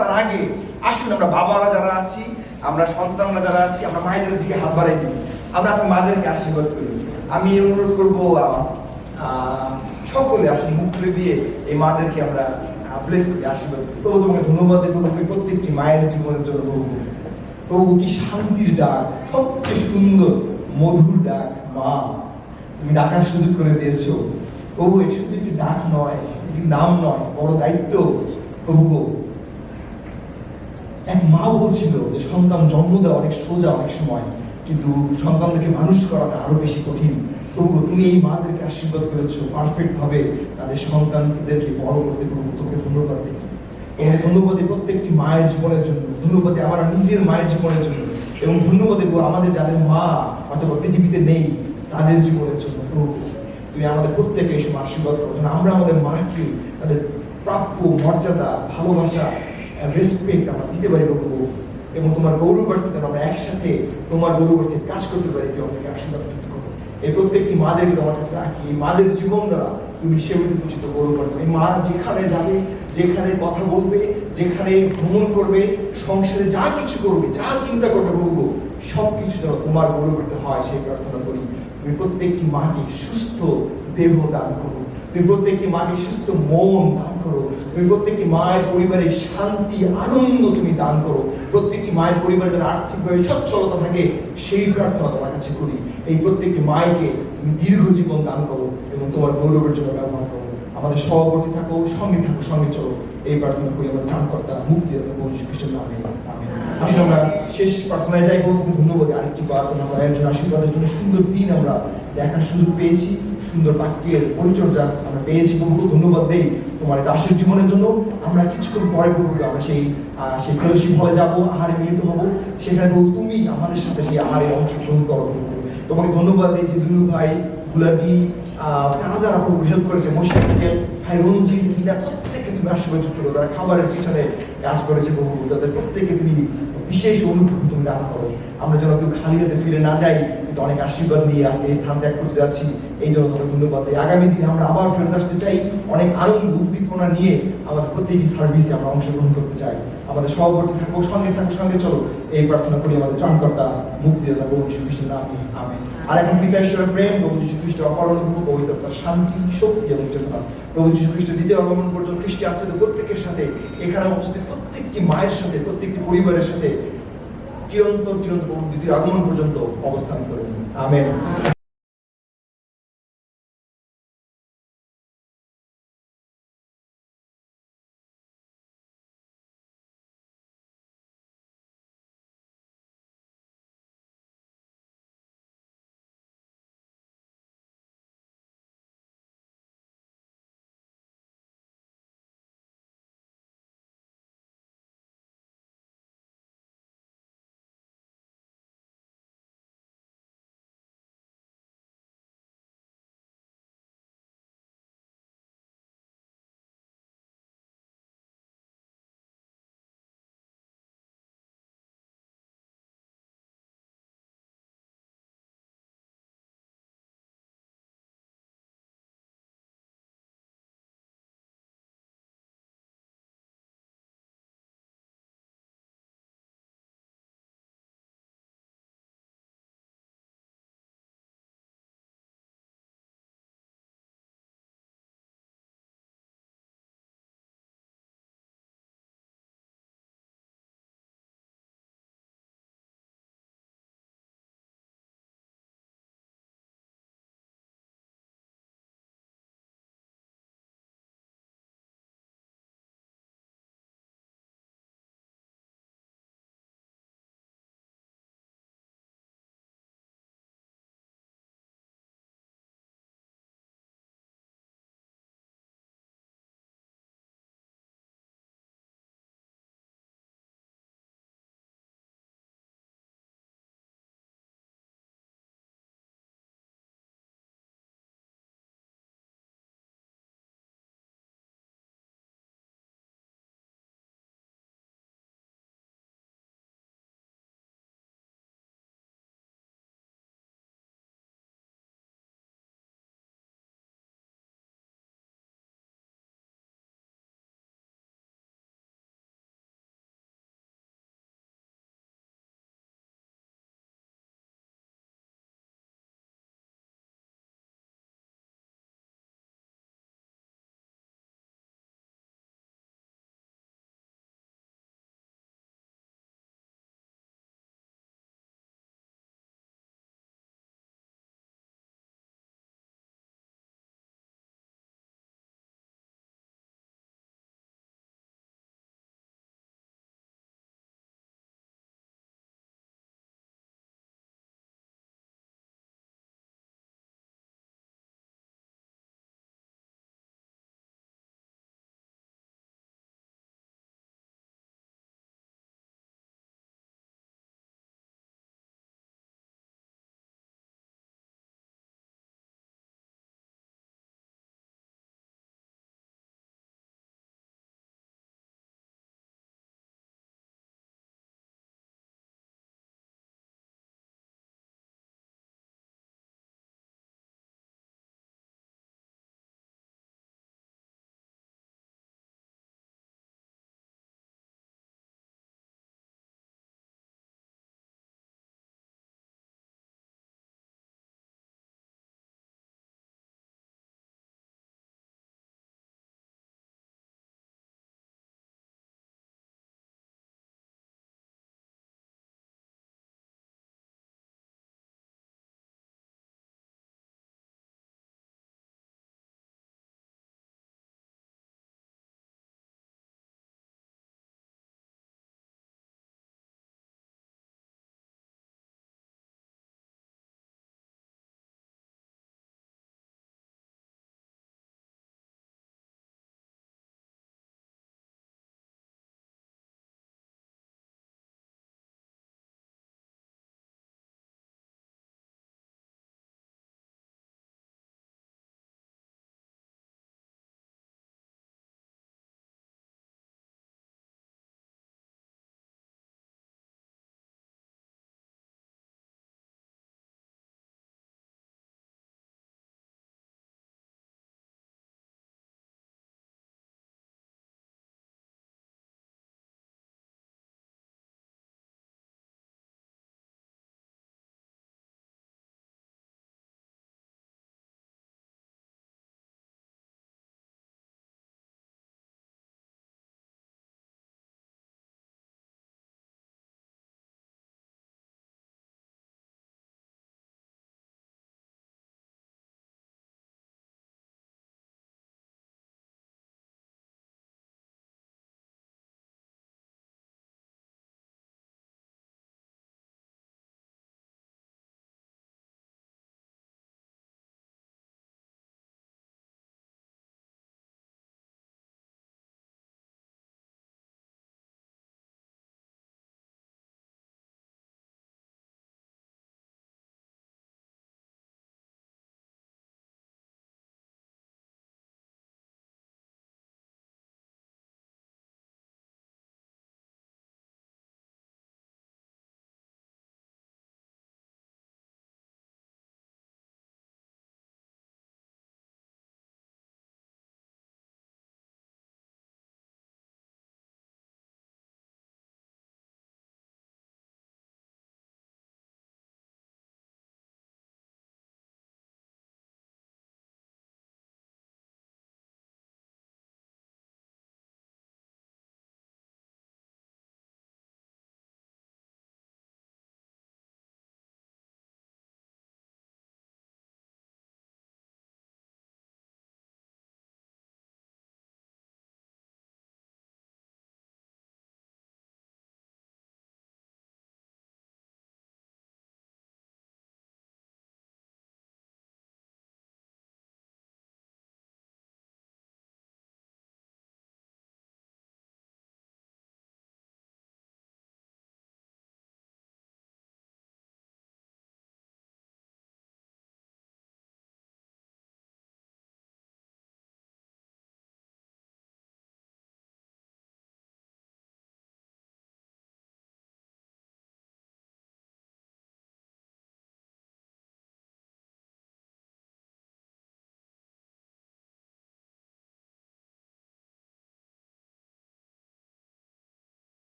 তার আগে আসুন আমরা বাবারা যারা আছি, আমরা সন্তানরা যারা আছি, আমরা মায়েদের দিকে হাত বাড়াই দিই, আমরা আজকে মাদেরকে আশীর্বাদ করি। আমি অনুরোধ করবো সকলে আসুন মুখ খুলে দিয়ে এই মাদেরকে আমরা ব্লেস করি, আশীর্বাদ করি। প্রভু তোমাকে ধন্যবাদ দেবো প্রত্যেকটি মায়ের জীবনের জন্য। প্রভু প্রভু কি শান্তির ডাক, সবচেয়ে সুন্দর মধুর ডাক মা, তুমি ডাকার সুযোগ করে দিয়েছো প্রভু। এটি শুধু একটি ডাক নয়, এটি নাম নয়, বড় দায়িত্ব প্রভু। এক মা বলছিল যে সন্তান জন্ম দেওয়া অনেক সোজা অনেক সময়, কিন্তু সন্তানদেরকে মানুষ করাটা আরো বেশি কঠিন। প্রভু তুমি এই মাদেরকে আশীর্বাদ করেছো পারফেক্ট ভাবে তাদের সন্তানদেরকে বড় করতে। প্রভু তোকে ধন্যবাদ দিই, এবং ধন্যবাদ প্রত্যেকটি মায়ের জীবনের জন্য, ধন্যবাদ আমার নিজের মায়ের জীবনের জন্য, এবং ধন্যবাদ আমাদের যাদের মা অথবা পৃথিবীতে নেই তাদের জীবনের জন্য। প্রভু তুমি আমাদের প্রত্যেকে এসব আশীর্বাদ করো, আমরা আমাদের মাকে তাদের প্রাপ্য মর্যাদা, ভালোবাসা, রেসপেক্ট আমরা দিতে পারি প্রভু, এবং তোমার গৌরবার্থে আমরা একসাথে তোমার গৌরবার্থে কাজ করতে পারি। তুমি আমাদেরকে আশীর্বাদ করতে করো। এই প্রত্যেকটি মাদেরকে তোমার কাছে রাখি, এই মাদের জীবন দ্বারা তুমি সেবৃদ্ধ উচিত গৌরবার্থ। এই মা যেখানে যাবে, যেখানে কথা বলবে, যেখানে ভ্রমণ করবে, সংসারে যা কিছু করবে, যা চিন্তা করবে প্রভু, সব কিছু যেন তোমার গৌরবিত হয় সেই প্রার্থনা করি। তুমি প্রত্যেকটি মাকে সুস্থ দেহ দান করো, তুমি প্রত্যেকটি মাকে সুস্থ মন দান করো, তুমি প্রত্যেকটি মায়ের পরিবারে শান্তি আনন্দ তুমি দান করো, প্রত্যেকটি মায়ের পরিবারে যেন আর্থিকভাবে সচ্ছলতা থাকে সেই প্রার্থনা তোমার কাছে করি। এই প্রত্যেকটি মায়েকে তুমি দীর্ঘ জীবন দান করো এবং তোমার গৌরবের জন্য ব্যবহার করো। আমাদের সহবর্তী থাকো, সঙ্গে থাকো, সঙ্গে চলো, এই প্রার্থনা করি আমাদের ত্রাণকর্তা মুক্তিদাতা প্রভু যীশু খ্রিস্টের নামে, আমেন। আসলে আমরা শেষ প্রার্থনায় যাই, তোমাকে ধন্যবাদ আরেকটি প্রার্থনা করার জন্য, আশীর্বাদের জন্য। সুন্দর দিন আমরা দেখার সুযোগ পেয়েছি, সুন্দর বাক্যের পরিচর্যা আমরা পেয়েছি। বহু ধন্যবাদ দেই তোমার দাসের জীবনের জন্য। আমরা কিছুক্ষণ পরে প্রভু আমরা সেই ফেলোশিপ হলে যাবো, আহারে মিলিত হবো। সেখানে প্রভু তুমি আমাদের সাথে সেই আহারে অংশগ্রহণ করো। তোমাকে ধন্যবাদ দিই যে লুলু ভাই, গুলাদি, যারা যারা প্রভু হেল্প করেছে, মোশারফেল ভাই, রঞ্জিত, রিনা, প্রত্যেকে তুমি আশীর্বাদ করো। তারা খাবারের পিছনে কাজ করেছে প্রভু, তাদের প্রত্যেকে তুমি বিশেষ অনুগ্রহ তুমি দান করো। আমরা যেন কেউ খালি হাতে ফিরে না যাই, কিন্তু অনেক আশীর্বাদ নিয়ে আজকে এই স্থান ত্যাগ করতে যাচ্ছি, এই জন্য তোমাকে ধন্যবাদ দিই। আগামী দিনে আমরা আবার ফেরত আসতে চাই, অনেক আনন্দ উদ্দীপনা নিয়ে আমাদের প্রত্যেকটি সার্ভিসে আমরা অংশগ্রহণ করতে চাই। আমাদের সহবর্তী থাকো, সঙ্গে থাকো, সঙ্গে চলো, এই প্রার্থনা করি আমাদের ত্রাণকর্তা মুক্তিদাতা প্রভু যীশু খ্রিস্টের নামে, আমেন। আর এখন বিকাশের প্রেম, প্রভু যীশু খ্রিস্টের অপার অনুগ্রহ, পবিত্রতার শান্তি, শক্তি এবং চেতনা প্রভু যীশু খ্রিস্টের দ্বিতীয় আগমন পর্যন্ত খ্রিস্টে আশ্রিত প্রত্যেকের সাথে, এখানে উপস্থিত প্রত্যেকটি মায়ের সাথে, প্রত্যেকটি পরিবারের সাথে চিরন্তর প্রভু দ্বিতীয় আগমন পর্যন্ত অবস্থান করেন, আমেন।